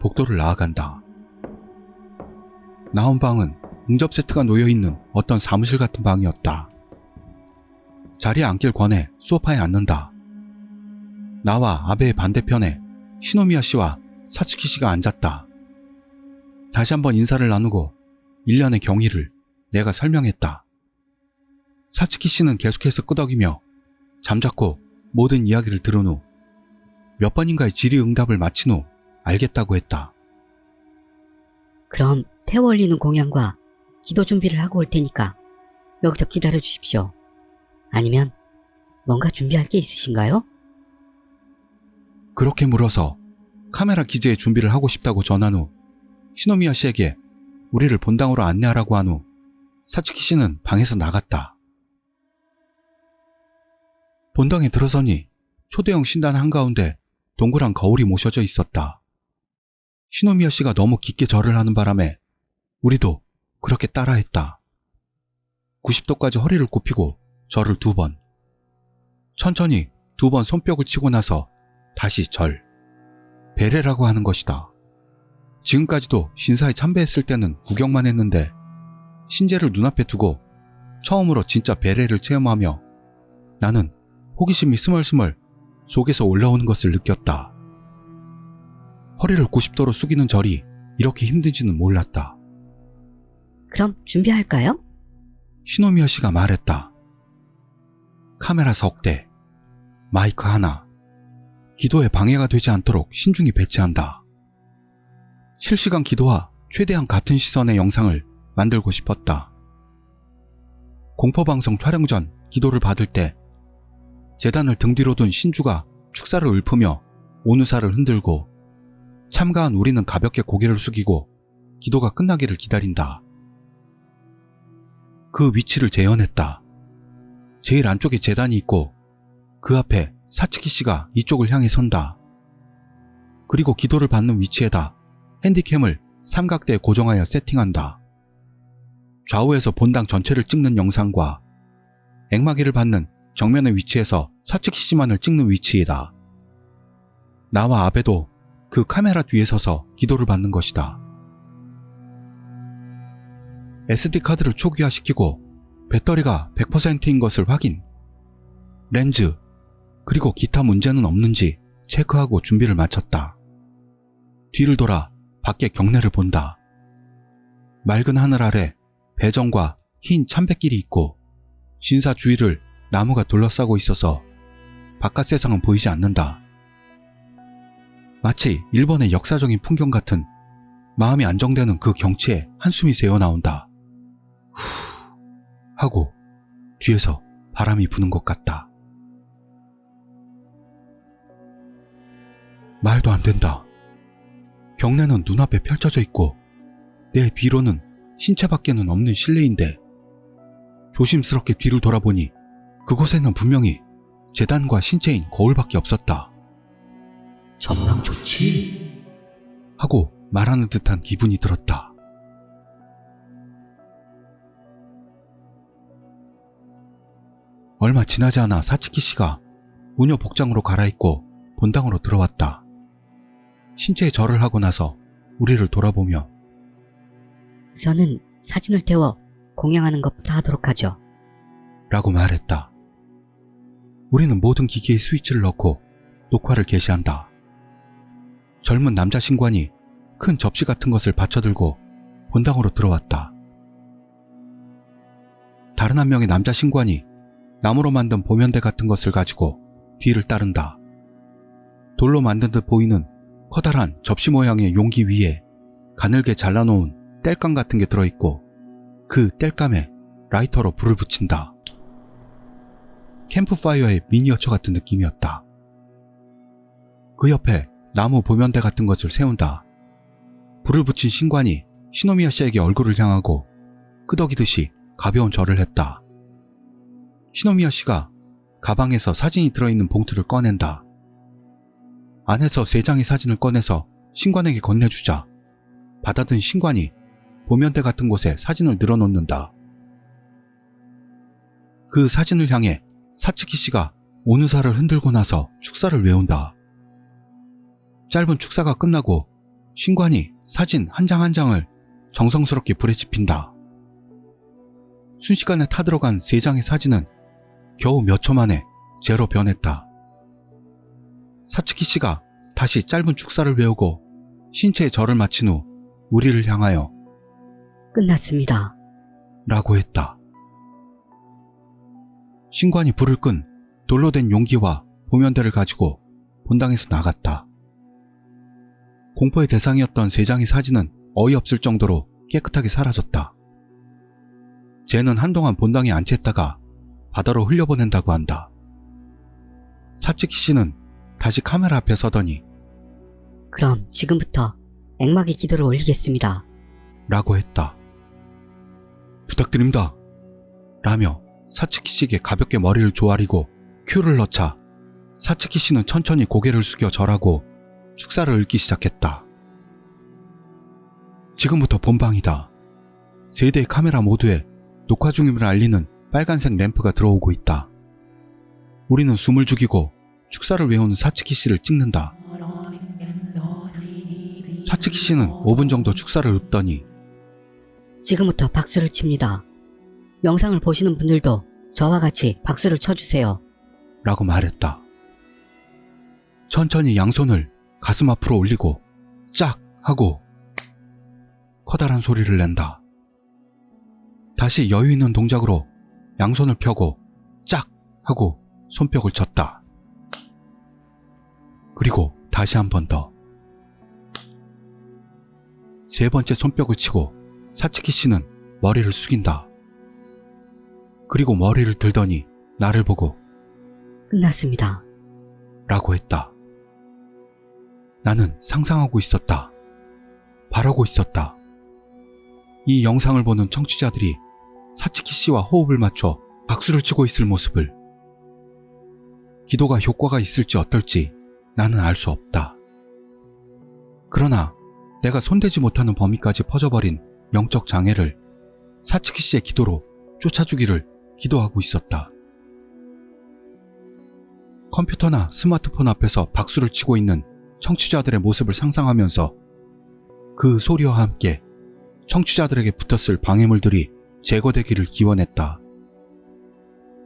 복도를 나아간다. 나온 방은 응접 세트가 놓여있는 어떤 사무실 같은 방이었다. 자리에 앉길 권해 소파에 앉는다. 나와 아베의 반대편에 시노미야 씨와 사츠키 씨가 앉았다. 다시 한번 인사를 나누고 일련의 경위를 내가 설명했다. 사츠키 씨는 계속해서 끄덕이며 잠자코 모든 이야기를 들은 후 몇 번인가의 질의응답을 마친 후 알겠다고 했다. 그럼 태워 올리는 공양과 기도 준비를 하고 올 테니까 여기서 기다려 주십시오. 아니면 뭔가 준비할 게 있으신가요? 그렇게 물어서 카메라 기재의 준비를 하고 싶다고 전한 후 시노미야 씨에게 우리를 본당으로 안내하라고 한 후 사츠키 씨는 방에서 나갔다. 본당에 들어서니 초대형 신단 한가운데 동그란 거울이 모셔져 있었다. 시노미야 씨가 너무 깊게 절을 하는 바람에 우리도 그렇게 따라했다. 90도까지 허리를 굽히고 절을 2번. 천천히 2번 손뼉을 치고 나서 다시 절. 베레라고 하는 것이다. 지금까지도 신사에 참배했을 때는 구경만 했는데 신제를 눈앞에 두고 처음으로 진짜 베레를 체험하며 나는 호기심이 스멀스멀 속에서 올라오는 것을 느꼈다. 허리를 90도로 숙이는 절이 이렇게 힘든지는 몰랐다. 그럼 준비할까요? 시노미야 씨가 말했다. 카메라 석 대, 마이크 하나, 기도에 방해가 되지 않도록 신중히 배치한다. 실시간 기도와 최대한 같은 시선의 영상을 만들고 싶었다. 공포방송 촬영 전 기도를 받을 때 제단을 등 뒤로 둔 신주가 축사를 읊으며 오누사를 흔들고 참가한 우리는 가볍게 고개를 숙이고 기도가 끝나기를 기다린다. 그 위치를 재현했다. 제일 안쪽에 제단이 있고 그 앞에 사츠키 씨가 이쪽을 향해 선다. 그리고 기도를 받는 위치에다 핸디캠을 삼각대에 고정하여 세팅한다. 좌우에서 본당 전체를 찍는 영상과 액마기를 받는 정면의 위치에서 사츠키 씨만을 찍는 위치이다. 나와 아베도 그 카메라 뒤에 서서 기도를 받는 것이다. SD카드를 초기화시키고 배터리가 100%인 것을 확인, 렌즈, 그리고 기타 문제는 없는지 체크하고 준비를 마쳤다. 뒤를 돌아 밖에 경내를 본다. 맑은 하늘 아래 배정과 흰 참배길이 있고 신사 주위를 나무가 둘러싸고 있어서 바깥 세상은 보이지 않는다. 마치 일본의 역사적인 풍경 같은 마음이 안정되는 그 경치에 한숨이 새어나온다. 후 하고 뒤에서 바람이 부는 것 같다. 말도 안 된다. 경내는 눈앞에 펼쳐져 있고 내 뒤로는 신체밖에는 없는 실내인데 조심스럽게 뒤를 돌아보니 그곳에는 분명히 재단과 신체인 거울밖에 없었다. 전망 좋지? 하고 말하는 듯한 기분이 들었다. 얼마 지나지 않아 사츠키 씨가 무녀 복장으로 갈아입고 본당으로 들어왔다. 신체에 절을 하고 나서 우리를 돌아보며 우선은 사진을 태워 공양하는 것부터 하도록 하죠. 라고 말했다. 우리는 모든 기기에 스위치를 넣고 녹화를 개시한다. 젊은 남자 신관이 큰 접시 같은 것을 받쳐들고 본당으로 들어왔다. 다른 한 명의 남자 신관이 나무로 만든 보면대 같은 것을 가지고 뒤를 따른다. 돌로 만든 듯 보이는 커다란 접시 모양의 용기 위에 가늘게 잘라놓은 땔감 같은 게 들어있고 그 땔감에 라이터로 불을 붙인다. 캠프파이어의 미니어처 같은 느낌이었다. 그 옆에 나무 보면대 같은 것을 세운다. 불을 붙인 신관이 시노미야 씨에게 얼굴을 향하고 끄덕이듯이 가벼운 절을 했다. 시노미야 씨가 가방에서 사진이 들어있는 봉투를 꺼낸다. 안에서 3장의 사진을 꺼내서 신관에게 건네주자 받아든 신관이 보면대 같은 곳에 사진을 늘어놓는다. 그 사진을 향해 사츠키 씨가 오누사를 흔들고 나서 축사를 외운다. 짧은 축사가 끝나고 신관이 사진 한 장 한 장을 정성스럽게 불에 지핀다. 순식간에 타들어간 3장의 사진은 겨우 몇 초 만에 제로 변했다. 사츠키 씨가 다시 짧은 축사를 외우고 신체의 절을 마친 후 우리를 향하여 끝났습니다. 라고 했다. 신관이 불을 끈 돌로 된 용기와 보면대를 가지고 본당에서 나갔다. 공포의 대상이었던 3장의 사진은 어이없을 정도로 깨끗하게 사라졌다. 쟤는 한동안 본당에 안치했다가 바다로 흘려보낸다고 한다. 사츠키 씨는 다시 카메라 앞에 서더니 그럼 지금부터 액막의 기도를 올리겠습니다. 라고 했다. 부탁드립니다. 라며 사츠키 씨에게 가볍게 머리를 조아리고 큐를 넣자 사츠키 씨는 천천히 고개를 숙여 절하고 축사를 읊기 시작했다. 지금부터 본방이다. 3대의 카메라 모두에 녹화 중임을 알리는 빨간색 램프가 들어오고 있다. 우리는 숨을 죽이고 축사를 외우는 사츠키 씨를 찍는다. 사츠키 씨는 5분 정도 축사를 읊더니 지금부터 박수를 칩니다. 영상을 보시는 분들도 저와 같이 박수를 쳐주세요. 라고 말했다. 천천히 양손을 가슴 앞으로 올리고 짝 하고 커다란 소리를 낸다. 다시 여유 있는 동작으로 양손을 펴고 짝 하고 손뼉을 쳤다. 그리고 다시 한 번 더. 3번째 손뼉을 치고 사츠키 씨는 머리를 숙인다. 그리고 머리를 들더니 나를 보고 끝났습니다. 라고 했다. 나는 상상하고 있었다. 바라고 있었다. 이 영상을 보는 청취자들이 사츠키 씨와 호흡을 맞춰 박수를 치고 있을 모습을. 기도가 효과가 있을지 어떨지 나는 알 수 없다. 그러나 내가 손대지 못하는 범위까지 퍼져버린 영적 장애를 사츠키 씨의 기도로 쫓아주기를 기도하고 있었다. 컴퓨터나 스마트폰 앞에서 박수를 치고 있는 청취자들의 모습을 상상하면서 그 소리와 함께 청취자들에게 붙었을 방해물들이 제거되기를 기원했다.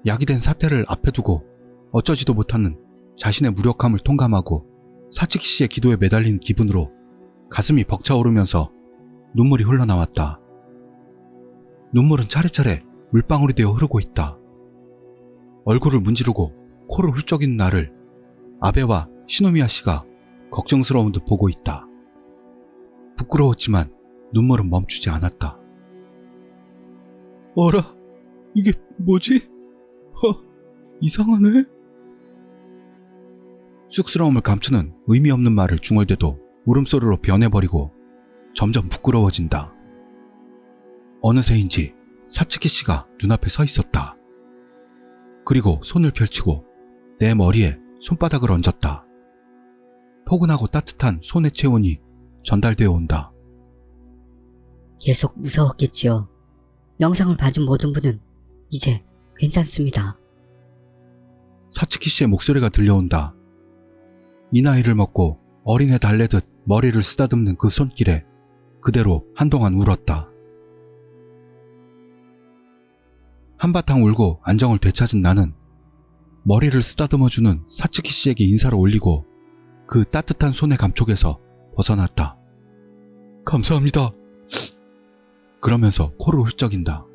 야기된 사태를 앞에 두고 어쩌지도 못하는 자신의 무력함을 통감하고 사츠키 씨의 기도에 매달린 기분으로 가슴이 벅차오르면서 눈물이 흘러나왔다. 눈물은 차례차례 물방울이 되어 흐르고 있다. 얼굴을 문지르고 코를 훌쩍이는 나를 아베와 시노미야 씨가 걱정스러운 듯 보고 있다. 부끄러웠지만 눈물은 멈추지 않았다. 어라, 이게 뭐지? 이상하네? 쑥스러움을 감추는 의미 없는 말을 중얼대도 울음소리로 변해버리고 점점 부끄러워진다. 어느새인지 사츠키 씨가 눈앞에 서 있었다. 그리고 손을 펼치고 내 머리에 손바닥을 얹었다. 포근하고 따뜻한 손의 체온이 전달되어 온다. 계속 무서웠겠지요. 영상을 봐준 모든 분은 이제 괜찮습니다. 사츠키 씨의 목소리가 들려온다. 이 나이를 먹고 어린애 달래듯 머리를 쓰다듬는 그 손길에 그대로 한동안 울었다. 한바탕 울고 안정을 되찾은 나는 머리를 쓰다듬어주는 사츠키 씨에게 인사를 올리고 그 따뜻한 손의 감촉에서 벗어났다. 감사합니다. 그러면서 코를 훌쩍인다.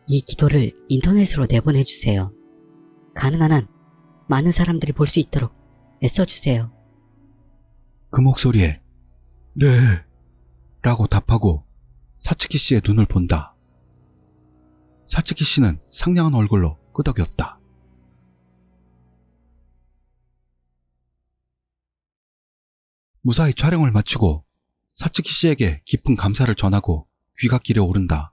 이 기도를 인터넷으로 내보내주세요. 가능한 한 많은 사람들이 볼 수 있도록 애써주세요. 그 목소리에 네 라고 답하고 사츠키 씨의 눈을 본다. 사츠키 씨는 상냥한 얼굴로 끄덕였다. 무사히 촬영을 마치고 사츠키 씨에게 깊은 감사를 전하고 귀갓길에 오른다.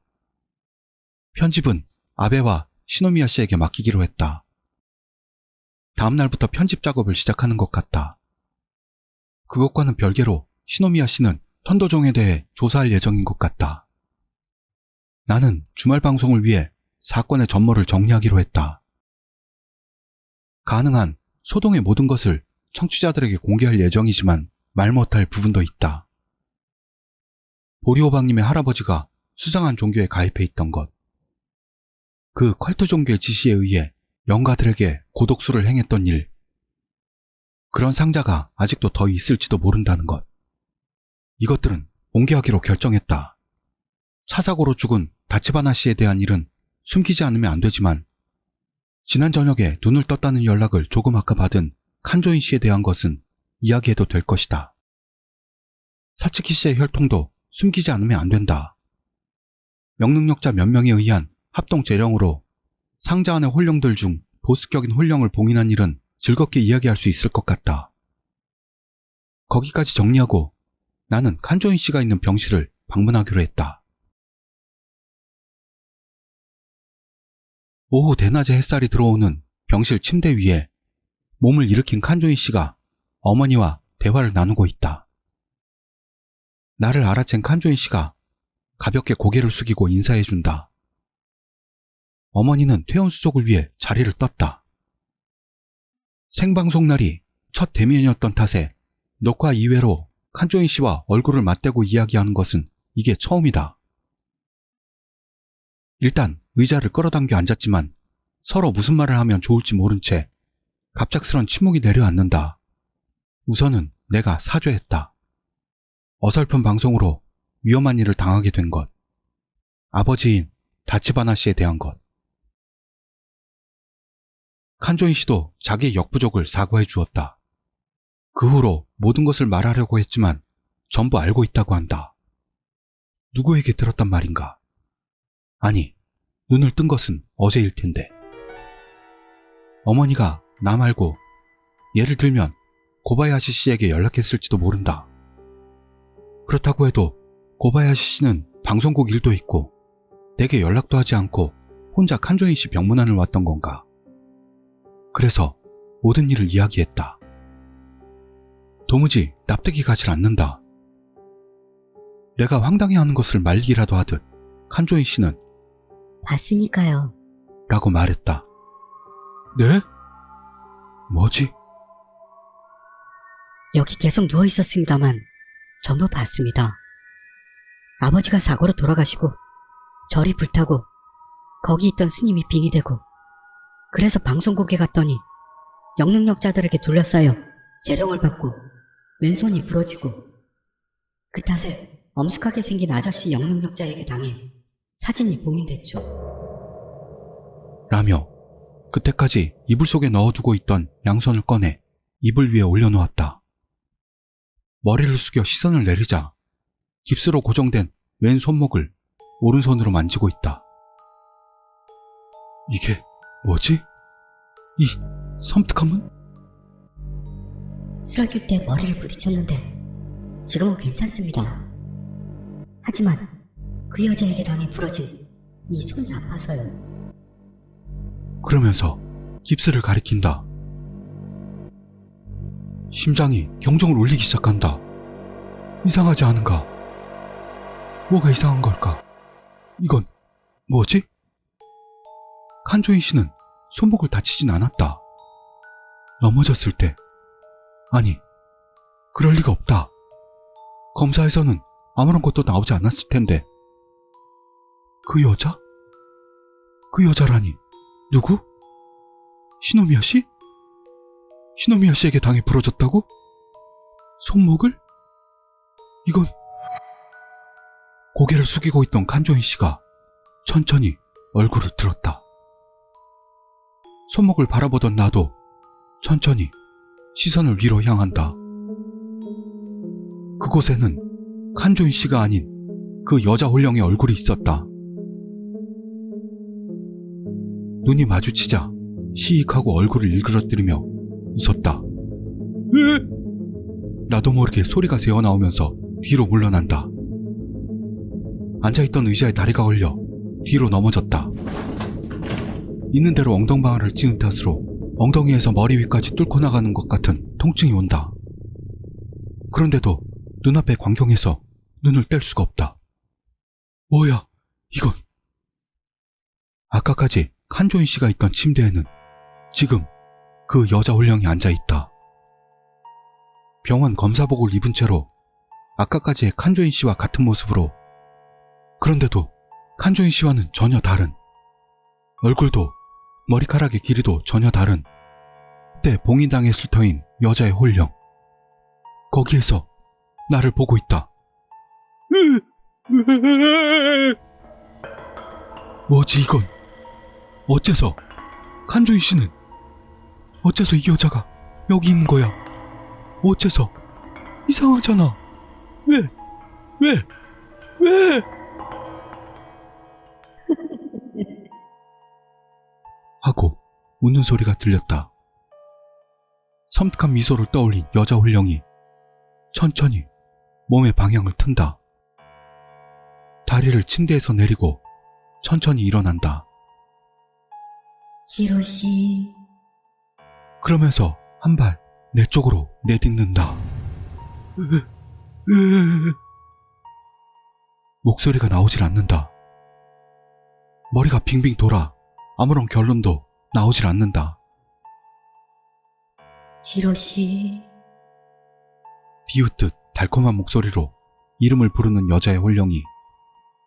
편집은 아베와 시노미야 씨에게 맡기기로 했다. 다음 날부터 편집 작업을 시작하는 것 같다. 그것과는 별개로 시노미야 씨는 턴도종에 대해 조사할 예정인 것 같다. 나는 주말 방송을 위해 사건의 전모를 정리하기로 했다. 가능한 소동의 모든 것을 청취자들에게 공개할 예정이지만 말 못할 부분도 있다. 보리오방님의 할아버지가 수상한 종교에 가입해 있던 것. 그 컬트 종교의 지시에 의해 영가들에게 고독수를 행했던 일. 그런 상자가 아직도 더 있을지도 모른다는 것. 이것들은 공개하기로 결정했다. 차사고로 죽은 다치바나 씨에 대한 일은 숨기지 않으면 안 되지만 지난 저녁에 눈을 떴다는 연락을 조금 아까 받은 칸조인 씨에 대한 것은 이야기해도 될 것이다. 사츠키 씨의 혈통도 숨기지 않으면 안 된다. 명능력자 몇 명에 의한 합동 재령으로 상자 안의 혼령들 중 보스격인 혼령을 봉인한 일은 즐겁게 이야기할 수 있을 것 같다. 거기까지 정리하고 나는 칸조인 씨가 있는 병실을 방문하기로 했다. 오후 대낮에 햇살이 들어오는 병실 침대 위에 몸을 일으킨 칸조인 씨가 어머니와 대화를 나누고 있다. 나를 알아챈 칸조인 씨가 가볍게 고개를 숙이고 인사해준다. 어머니는 퇴원 수속을 위해 자리를 떴다. 생방송 날이 첫 대면이었던 탓에 녹화 이외로 칸조인 씨와 얼굴을 맞대고 이야기하는 것은 이게 처음이다. 일단 의자를 끌어당겨 앉았지만 서로 무슨 말을 하면 좋을지 모른 채 갑작스런 침묵이 내려앉는다. 우선은 내가 사죄했다. 어설픈 방송으로 위험한 일을 당하게 된 것. 아버지인 다치바나 씨에 대한 것. 칸조인 씨도 자기의 역부족을 사과해 주었다. 그 후로 모든 것을 말하려고 했지만 전부 알고 있다고 한다. 누구에게 들었단 말인가? 아니, 눈을 뜬 것은 어제일 텐데. 어머니가 나 말고 예를 들면 고바야시 씨에게 연락했을지도 모른다. 그렇다고 해도 고바야시 씨는 방송국 일도 있고 내게 연락도 하지 않고 혼자 칸조인 씨 병문안을 왔던 건가? 그래서 모든 일을 이야기했다. 도무지 납득이 가질 않는다. 내가 황당해하는 것을 말리기라도 하듯 칸조인 씨는 봤으니까요. 라고 말했다. 네? 뭐지? 여기 계속 누워 있었습니다만 전부 봤습니다. 아버지가 사고로 돌아가시고 절이 불타고 거기 있던 스님이 빙이 되고 그래서 방송국에 갔더니 영능력자들에게 둘러싸여 재령을 받고 왼손이 부러지고 그 탓에 엄숙하게 생긴 아저씨 영능력자에게 당해 사진이 봉인됐죠. 라며 그때까지 이불 속에 넣어두고 있던 양손을 꺼내 이불 위에 올려놓았다. 머리를 숙여 시선을 내리자 깁스로 고정된 왼 손목을 오른손으로 만지고 있다. 이게 뭐지? 이 섬뜩함은? 쓰러질 때 머리를 부딪혔는데 지금은 괜찮습니다. 하지만 그 여자에게 당해 부러진 이 손이 아파서요. 그러면서 깁스를 가리킨다. 심장이 경종을 울리기 시작한다. 이상하지 않은가? 뭐가 이상한 걸까? 이건 뭐지? 칸조인 씨는 손목을 다치진 않았다. 넘어졌을 때. 아니, 그럴 리가 없다. 검사에서는 아무런 것도 나오지 않았을 텐데. 그 여자? 그 여자라니 누구? 시노미야 씨? 시노미야 씨에게 당해 부러졌다고? 손목을? 이건... 고개를 숙이고 있던 칸조인 씨가 천천히 얼굴을 들었다. 손목을 바라보던 나도 천천히 시선을 위로 향한다. 그곳에는 칸조인 씨가 아닌 그 여자 홀령의 얼굴이 있었다. 눈이 마주치자 시익하고 얼굴을 일그러뜨리며 웃었다. 나도 모르게 소리가 새어나오면서 뒤로 물러난다. 앉아있던 의자에 다리가 걸려 뒤로 넘어졌다. 있는 대로 엉덩방아를 찌은 탓으로 엉덩이에서 머리 위까지 뚫고 나가는 것 같은 통증이 온다. 그런데도 눈앞의 광경에서 눈을 뗄 수가 없다. 뭐야, 이건... 아까까지 칸조인 씨가 있던 침대에는 지금 그 여자 홀령이 앉아있다. 병원 검사복을 입은 채로 아까까지의 칸조인 씨와 같은 모습으로, 그런데도 칸조인 씨와는 전혀 다른, 얼굴도 머리카락의 길이도 전혀 다른 그때 봉인당에 술터인 여자의 홀령. 거기에서 나를 보고 있다. 뭐지 이건? 어째서? 칸조인 씨는? 어째서 이 여자가 여기 있는 거야? 어째서? 이상하잖아. 왜? 하고 웃는 소리가 들렸다. 섬뜩한 미소를 떠올린 여자 홀령이 천천히 몸의 방향을 튼다. 다리를 침대에서 내리고 천천히 일어난다. 지로씨, 그러면서 한 발 내 쪽으로 내딛는다. 목소리가 나오질 않는다. 머리가 빙빙 돌아 아무런 결론도 나오질 않는다. 지로씨, 비웃듯 달콤한 목소리로 이름을 부르는 여자의 홀령이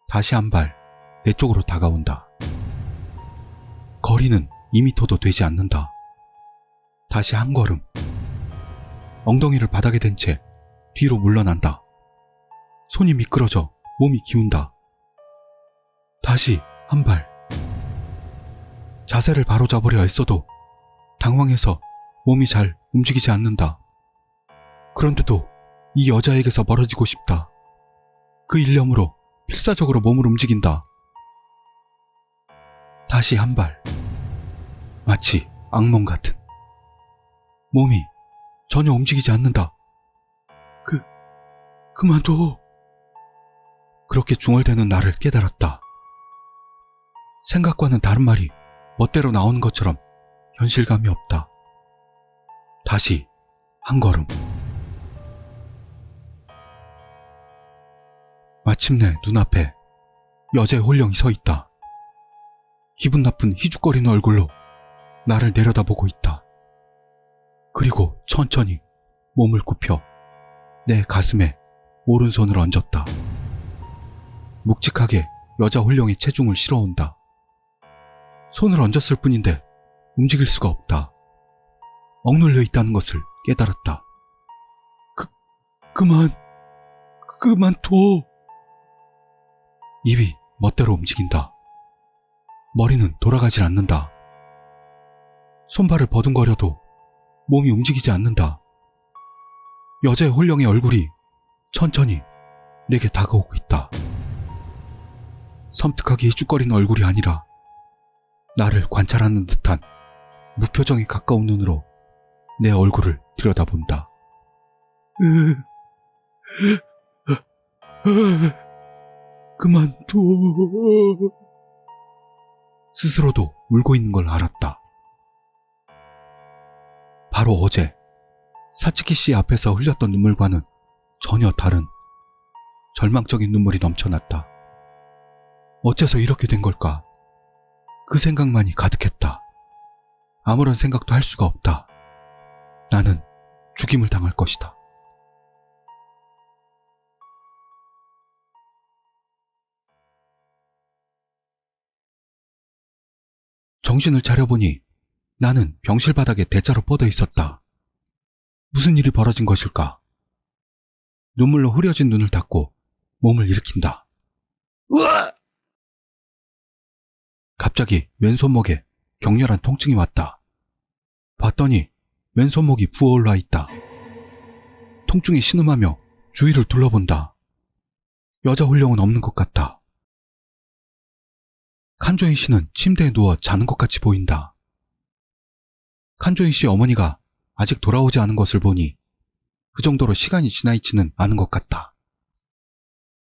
다시 한 발 내 쪽으로 다가온다. 거리는 2미터도 되지 않는다. 다시 한 걸음. 엉덩이를 바닥에 댄 채 뒤로 물러난다. 손이 미끄러져 몸이 기운다. 다시 한 발. 자세를 바로잡으려 애써도 당황해서 몸이 잘 움직이지 않는다. 그런데도 이 여자에게서 멀어지고 싶다. 그 일념으로 필사적으로 몸을 움직인다. 다시 한 발. 마치 악몽 같은. 몸이 전혀 움직이지 않는다. 그만둬. 그렇게 중얼대는 나를 깨달았다. 생각과는 다른 말이 멋대로 나오는 것처럼 현실감이 없다. 다시 한 걸음. 마침내 눈앞에 여자의 홀령이 서 있다. 기분 나쁜 희죽거리는 얼굴로 나를 내려다보고 있다. 그리고 천천히 몸을 굽혀 내 가슴에 오른손을 얹었다. 묵직하게 여자 홀령의 체중을 실어온다. 손을 얹었을 뿐인데 움직일 수가 없다. 억눌려 있다는 것을 깨달았다. 그만둬. 입이 멋대로 움직인다. 머리는 돌아가질 않는다. 손발을 버둥거려도 몸이 움직이지 않는다. 여자의 홀령의 얼굴이 천천히 내게 다가오고 있다. 섬뜩하게 희죽거리는 얼굴이 아니라 나를 관찰하는 듯한 무표정에 가까운 눈으로 내 얼굴을 들여다본다. 그만둬. 스스로도 울고 있는 걸 알았다. 바로 어제 사츠키 씨 앞에서 흘렸던 눈물과는 전혀 다른 절망적인 눈물이 넘쳐났다. 어째서 이렇게 된 걸까? 그 생각만이 가득했다. 아무런 생각도 할 수가 없다. 나는 죽임을 당할 것이다. 정신을 차려보니 나는 병실 바닥에 대자로 뻗어 있었다. 무슨 일이 벌어진 것일까? 눈물로 흐려진 눈을 닫고 몸을 일으킨다. 으아! 갑자기 왼손목에 격렬한 통증이 왔다. 봤더니 왼손목이 부어올라 있다. 통증이 신음하며 주위를 둘러본다. 여자 홀령은 없는 것 같다. 칸조인 씨는 침대에 누워 자는 것 같이 보인다. 칸조인 씨 어머니가 아직 돌아오지 않은 것을 보니 그 정도로 시간이 지나 있지는 않은 것 같다.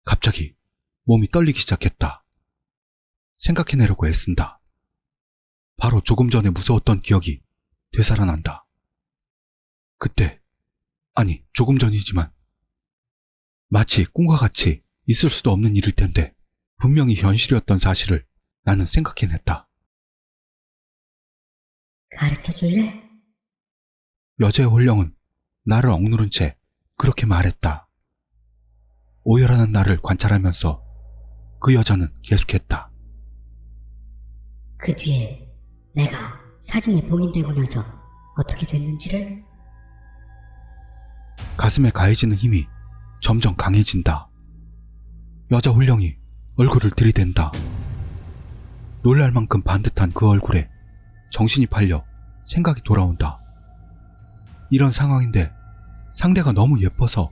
갑자기 몸이 떨리기 시작했다. 생각해내려고 애쓴다. 바로 조금 전에 무서웠던 기억이 되살아난다. 그때, 아니 조금 전이지만 마치 꿈과 같이 있을 수도 없는 일일 텐데 분명히 현실이었던 사실을 나는 생각해냈다. 가르쳐줄래? 여자의 홀령은 나를 억누른 채 그렇게 말했다. 오열하는 나를 관찰하면서 그 여자는 계속했다. 그 뒤에 내가 사진에 봉인되고 나서 어떻게 됐는지를. 가슴에 가해지는 힘이 점점 강해진다. 여자 홀령이 얼굴을 들이댄다. 놀랄 만큼 반듯한 그 얼굴에 정신이 팔려 생각이 돌아온다. 이런 상황인데 상대가 너무 예뻐서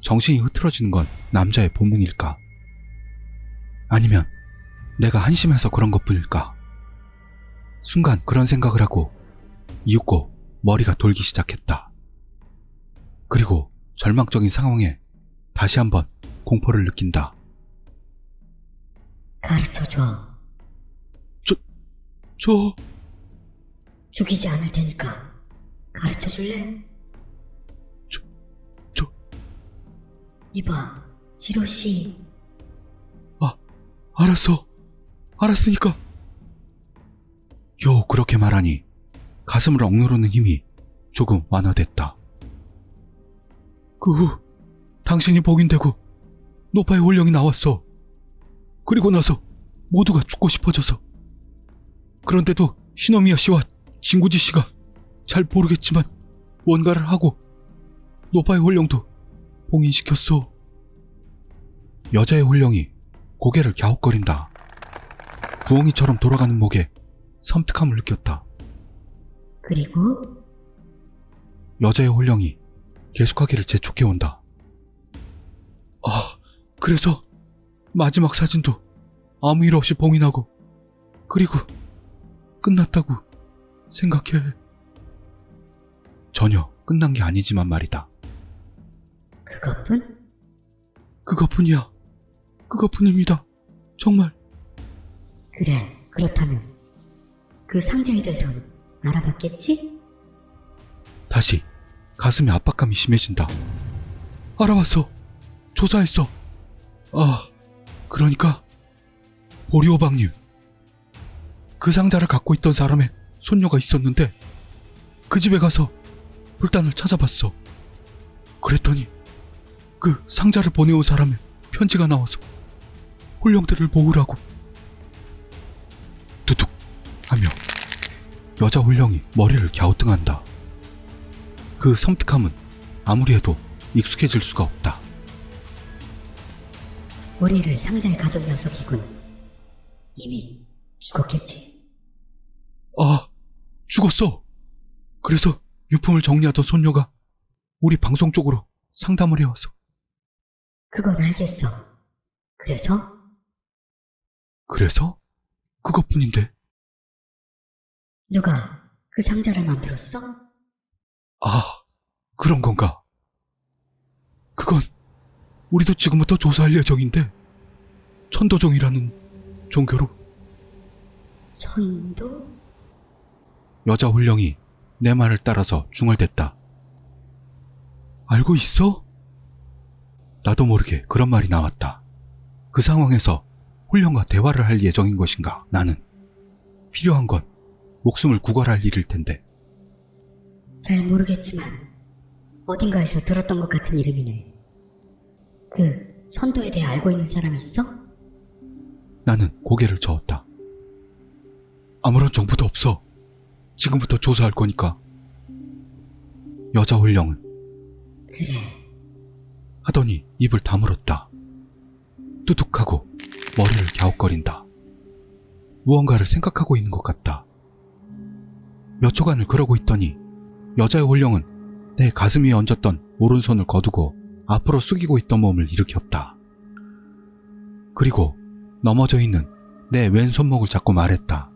정신이 흐트러지는 건 남자의 본능일까? 아니면 내가 한심해서 그런 것뿐일까? 순간 그런 생각을 하고 이윽고 머리가 돌기 시작했다. 그리고 절망적인 상황에 다시 한번 공포를 느낀다. 가르쳐줘. 저... 죽이지 않을 테니까 가르쳐줄래? 저... 이봐, 지로씨. 알았으니까. 겨우 그렇게 말하니 가슴을 억누르는 힘이 조금 완화됐다. 그 후 당신이 복인되고 노파의 홀령이 나왔어. 그리고 나서 모두가 죽고 싶어져서. 그런데도 시노미야 씨와 진구지 씨가 잘 모르겠지만 뭔가를 하고 노파의 홀령도 봉인시켰어. 여자의 홀령이 고개를 갸웃거린다. 부엉이처럼 돌아가는 목에 섬뜩함을 느꼈다. 그리고 여자의 홀령이 계속하기를 재촉해온다. 그래서 마지막 사진도 아무 일 없이 봉인하고 그리고 끝났다고 생각해. 전혀 끝난 게 아니지만 말이다. 그것뿐? 그것뿐이야. 그것뿐입니다. 정말. 그래, 그렇다면 그 상자에 대해서는 알아봤겠지? 다시 가슴에 압박감이 심해진다. 알아봤어. 조사했어. 그러니까 보리오방님, 그 상자를 갖고 있던 사람의 손녀가 있었는데 그 집에 가서 불단을 찾아봤어. 그랬더니 그 상자를 보내온 사람의 편지가 나와서 홀령들을 모으라고. 두둑 하며 여자 홀령이 머리를 갸우뚱한다. 그 섬뜩함은 아무리 해도 익숙해질 수가 없다. 우리를 상자에 가둔 녀석이군. 이미 죽었겠지. 죽었어. 그래서 유품을 정리하던 손녀가 우리 방송 쪽으로 상담을 해와서. 그건 알겠어. 그래서? 그래서? 그것뿐인데. 누가 그 상자를 만들었어? 그런 건가? 그건 우리도 지금부터 조사할 예정인데 천도종이라는 종교로. 천도? 여자 홀령이 내 말을 따라서 중얼댔다. 알고 있어? 나도 모르게 그런 말이 나왔다. 그 상황에서 홀령과 대화를 할 예정인 것인가? 나는 필요한 건 목숨을 구걸할 일일 텐데. 잘 모르겠지만 어딘가에서 들었던 것 같은 이름이네. 그 천도에 대해 알고 있는 사람 있어? 나는 고개를 저었다. 아무런 정보도 없어. 지금부터 조사할 거니까. 여자 홀령은 그래. 하더니 입을 다물었다. 뚜둑하고 머리를 갸웃거린다. 무언가를 생각하고 있는 것 같다. 몇 초간을 그러고 있더니 여자의 홀령은 내 가슴 위에 얹었던 오른손을 거두고 앞으로 숙이고 있던 몸을 일으켰다. 그리고 넘어져 있는 내 왼손목을 잡고 말했다.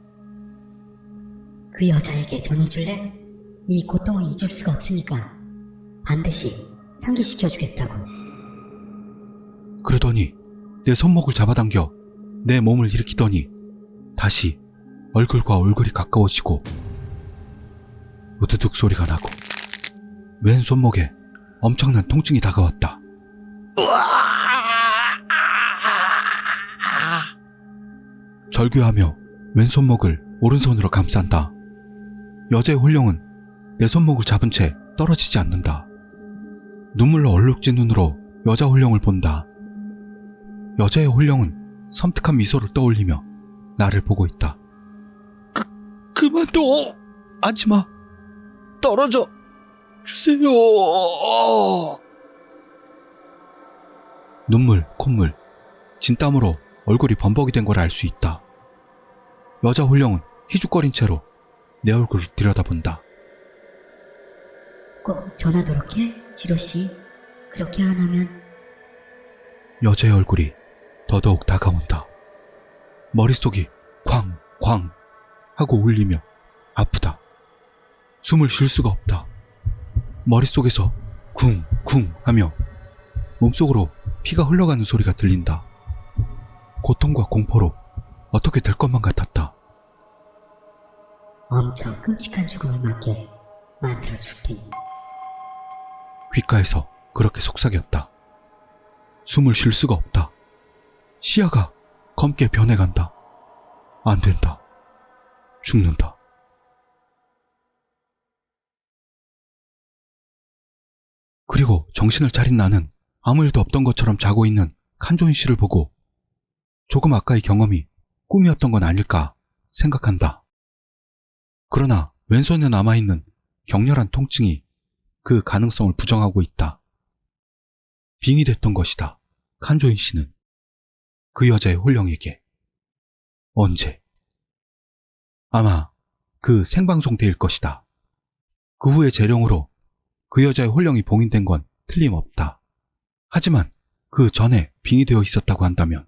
그 여자에게 전해줄래? 이 고통을 잊을 수가 없으니까 반드시 상기시켜주겠다고. 그러더니 내 손목을 잡아당겨 내 몸을 일으키더니 다시 얼굴과 얼굴이 가까워지고 우두둑 소리가 나고 왼손목에 엄청난 통증이 다가왔다. 절규하며 왼손목을 오른손으로 감싼다. 여자의 홀령은 내 손목을 잡은 채 떨어지지 않는다. 눈물로 얼룩진 눈으로 여자 홀령을 본다. 여자의 홀령은 섬뜩한 미소를 떠올리며 나를 보고 있다. 그만둬! 하지마! 떨어져! 주세요! 눈물, 콧물, 진땀으로 얼굴이 범벅이 된 걸 알 수 있다. 여자 홀령은 희죽거린 채로 내 얼굴을 들여다본다. 꼭 전하도록 해, 지로씨. 그렇게 안 하면 여자의 얼굴이 더더욱 다가온다. 머릿속이 쾅쾅 하고 울리며 아프다. 숨을 쉴 수가 없다. 머릿속에서 쿵쿵 하며 몸속으로 피가 흘러가는 소리가 들린다. 고통과 공포로 어떻게 될 것만 같았다. 엄청 끔찍한 죽음을 맞게 만들어줄 테니. 귓가에서 그렇게 속삭였다. 숨을 쉴 수가 없다. 시야가 검게 변해간다. 안 된다. 죽는다. 그리고 정신을 차린 나는 아무 일도 없던 것처럼 자고 있는 칸조인 씨를 보고 조금 아까의 경험이 꿈이었던 건 아닐까 생각한다. 그러나 왼손에 남아있는 격렬한 통증이 그 가능성을 부정하고 있다. 빙이 됐던 것이다. 칸조인 씨는 그 여자의 홀령에게. 언제? 아마 그 생방송 때일 것이다. 그 후에 재령으로 그 여자의 홀령이 봉인된 건 틀림없다. 하지만 그 전에 빙이 되어 있었다고 한다면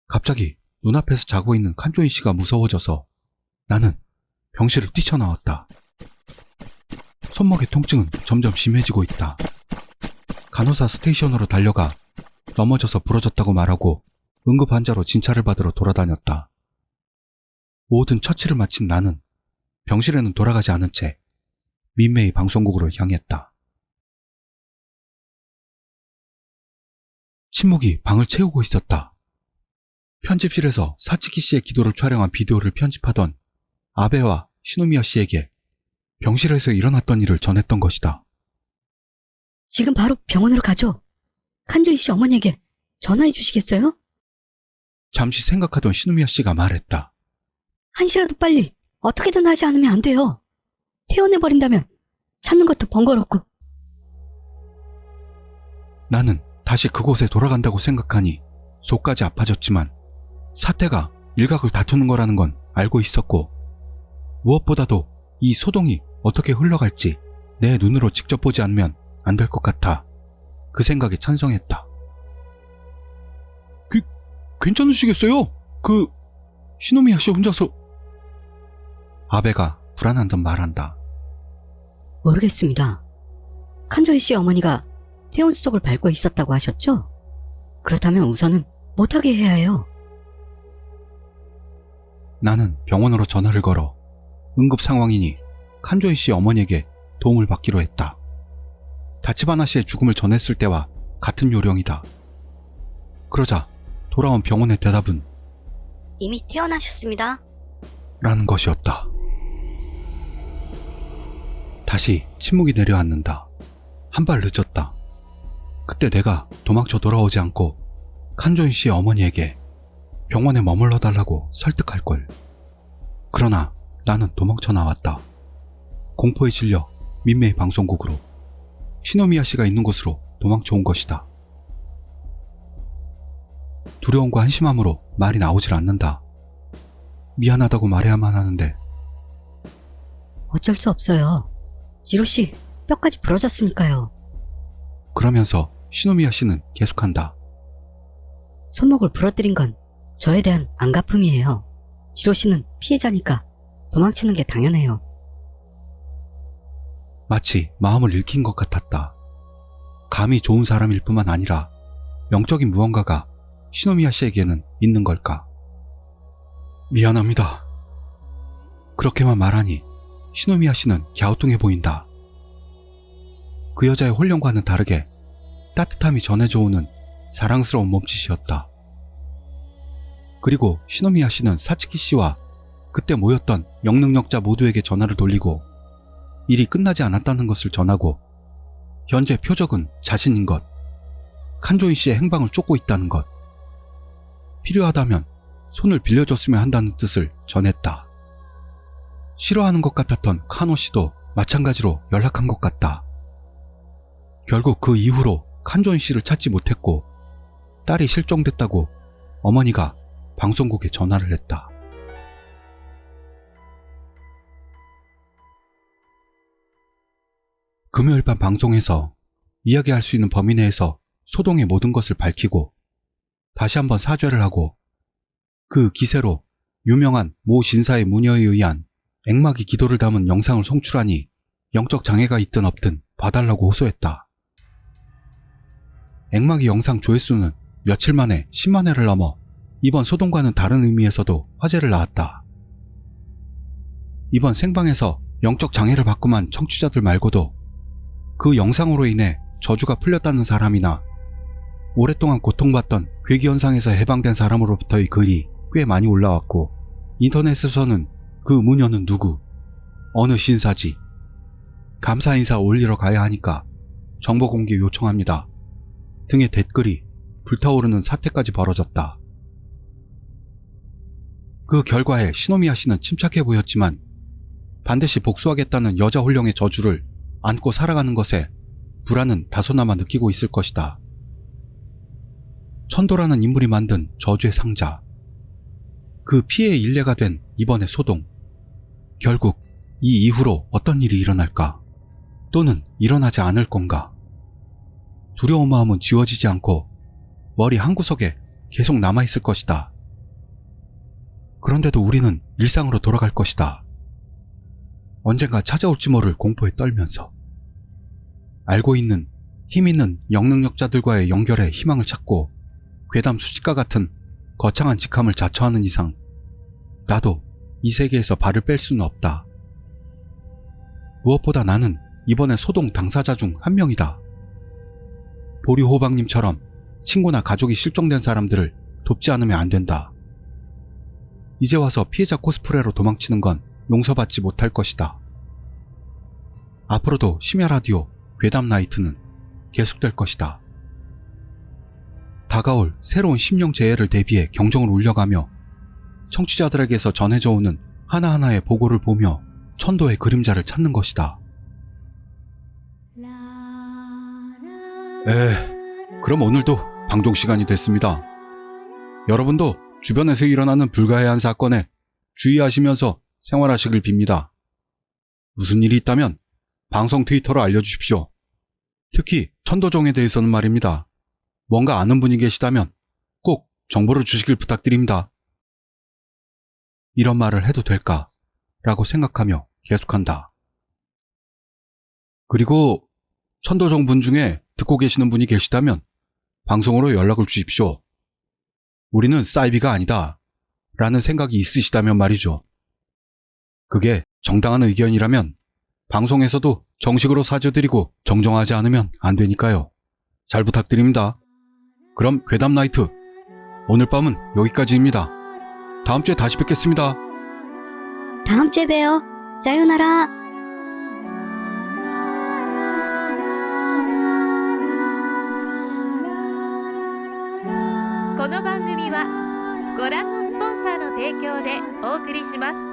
갑자기 눈앞에서 자고 있는 칸조인 씨가 무서워져서 나는 병실을 뛰쳐나왔다. 손목의 통증은 점점 심해지고 있다. 간호사 스테이션으로 달려가 넘어져서 부러졌다고 말하고 응급환자로 진찰을 받으러 돌아다녔다. 모든 처치를 마친 나는 병실에는 돌아가지 않은 채 민매의 방송국으로 향했다. 침묵이 방을 채우고 있었다. 편집실에서 사치키 씨의 기도를 촬영한 비디오를 편집하던 아베와 시노미야 씨에게 병실에서 일어났던 일을 전했던 것이다. 지금 바로 병원으로 가죠. 칸조이 씨 어머니에게 전화해 주시겠어요? 잠시 생각하던 시노미야 씨가 말했다. 한시라도 빨리 어떻게든 하지 않으면 안 돼요. 퇴원해버린다면 찾는 것도 번거롭고. 나는 다시 그곳에 돌아간다고 생각하니 속까지 아파졌지만 사태가 일각을 다투는 거라는 건 알고 있었고 무엇보다도 이 소동이 어떻게 흘러갈지 내 눈으로 직접 보지 않으면 안 될 것 같아 그 생각에 찬성했다. 괜찮으시겠어요? 시노미야 씨 혼자서. 아베가 불안한 듯 말한다. 모르겠습니다. 칸조이 씨 어머니가 퇴원 수속을 밟고 있었다고 하셨죠? 그렇다면 우선은 못하게 해야 해요. 나는 병원으로 전화를 걸어 응급 상황이니 칸조이 씨 어머니에게 도움을 받기로 했다. 다치바나 씨의 죽음을 전했을 때와 같은 요령이다. 그러자 돌아온 병원의 대답은 이미 퇴원하셨습니다. 라는 것이었다. 다시 침묵이 내려앉는다. 한 발 늦었다. 그때 내가 도망쳐 돌아오지 않고 칸조인 씨의 어머니에게 병원에 머물러 달라고 설득할 걸. 그러나 나는 도망쳐 나왔다. 공포에 질려 민메이 방송국으로, 시노미야 씨가 있는 곳으로 도망쳐 온 것이다. 두려움과 한심함으로 말이 나오질 않는다. 미안하다고 말해야만 하는데 어쩔 수 없어요. 지로씨, 뼈까지 부러졌으니까요. 그러면서 시노미야 씨는 계속한다. 손목을 부러뜨린 건 저에 대한 안갚음이에요. 지로씨는 피해자니까 도망치는 게 당연해요. 마치 마음을 읽힌 것 같았다. 감이 좋은 사람일 뿐만 아니라 영적인 무언가가 시노미야 씨에게는 있는 걸까? 미안합니다. 그렇게만 말하니 시노미야 씨는 갸우뚱해 보인다. 그 여자의 홀령과는 다르게 따뜻함이 전해져 오는 사랑스러운 몸짓이었다. 그리고 시노미야 씨는 사츠키 씨와 그때 모였던 영능력자 모두에게 전화를 돌리고 일이 끝나지 않았다는 것을 전하고 현재 표적은 자신인 것, 칸조인 씨의 행방을 쫓고 있다는 것, 필요하다면 손을 빌려줬으면 한다는 뜻을 전했다. 싫어하는 것 같았던 카노 씨도 마찬가지로 연락한 것 같다. 결국 그 이후로 칸조인 씨를 찾지 못했고 딸이 실종됐다고 어머니가 방송국에 전화를 했다. 금요일 밤 방송에서 이야기할 수 있는 범위 내에서 소동의 모든 것을 밝히고 다시 한번 사죄를 하고 그 기세로 유명한 모 신사의 무녀에 의한 앵마기 기도를 담은 영상을 송출하니 영적 장애가 있든 없든 봐달라고 호소했다. 앵마기 영상 조회수는 며칠 만에 10만 회를 넘어 이번 소동과는 다른 의미에서도 화제를 낳았다. 이번 생방에서 영적 장애를 받고만 청취자들 말고도 그 영상으로 인해 저주가 풀렸다는 사람이나 오랫동안 고통받던 괴기현상에서 해방된 사람으로부터의 글이 꽤 많이 올라왔고 인터넷에서는 그 무녀는 누구, 어느 신사지, 감사 인사 올리러 가야 하니까 정보 공개 요청합니다 등의 댓글이 불타오르는 사태까지 벌어졌다. 그 결과에 시노미야 씨는 침착해 보였지만 반드시 복수하겠다는 여자 홀령의 저주를 안고 살아가는 것에 불안은 다소나마 느끼고 있을 것이다. 천도라는 인물이 만든 저주의 상자, 그 피해의 일례가 된 이번의 소동, 결국 이 이후로 어떤 일이 일어날까? 또는 일어나지 않을 건가? 두려운 마음은 지워지지 않고 머리 한구석에 계속 남아있을 것이다. 그런데도 우리는 일상으로 돌아갈 것이다. 언젠가 찾아올지 모를 공포에 떨면서 알고 있는 힘 있는 영능력자들과의 연결에 희망을 찾고 괴담 수집가 같은 거창한 직함을 자처하는 이상 나도 이 세계에서 발을 뺄 수는 없다. 무엇보다 나는 이번에 소동 당사자 중 한 명이다. 보리호박님처럼 친구나 가족이 실종된 사람들을 돕지 않으면 안 된다. 이제 와서 피해자 코스프레로 도망치는 건 용서받지 못할 것이다. 앞으로도 심야 라디오 괴담 나이트는 계속될 것이다. 다가올 새로운 심령 재해를 대비해 경종을 울려가며 청취자들에게서 전해져 오는 하나하나의 보고를 보며 천도의 그림자를 찾는 것이다. 그럼 오늘도 방송 시간이 됐습니다. 여러분도 주변에서 일어나는 불가해한 사건에 주의하시면서 생활하시길 빕니다. 무슨 일이 있다면 방송 트위터로 알려주십시오. 특히 천도종에 대해서는 말입니다. 뭔가 아는 분이 계시다면 꼭 정보를 주시길 부탁드립니다. 이런 말을 해도 될까? 라고 생각하며 계속한다. 그리고 천도종 분 중에 듣고 계시는 분이 계시다면 방송으로 연락을 주십시오. 우리는 사이비가 아니다 라는 생각이 있으시다면 말이죠. 그게 정당한 의견이라면 방송에서도 정식으로 사죄드리고 정정하지 않으면 안 되니까요. 잘 부탁드립니다. 그럼 괴담 나이트 오늘 밤은 여기까지입니다. 다음 주에 다시 뵙겠습니다. 다음 주에 봬요. 사요나라. この番組はご覧のスポンサーの提供でお送りします。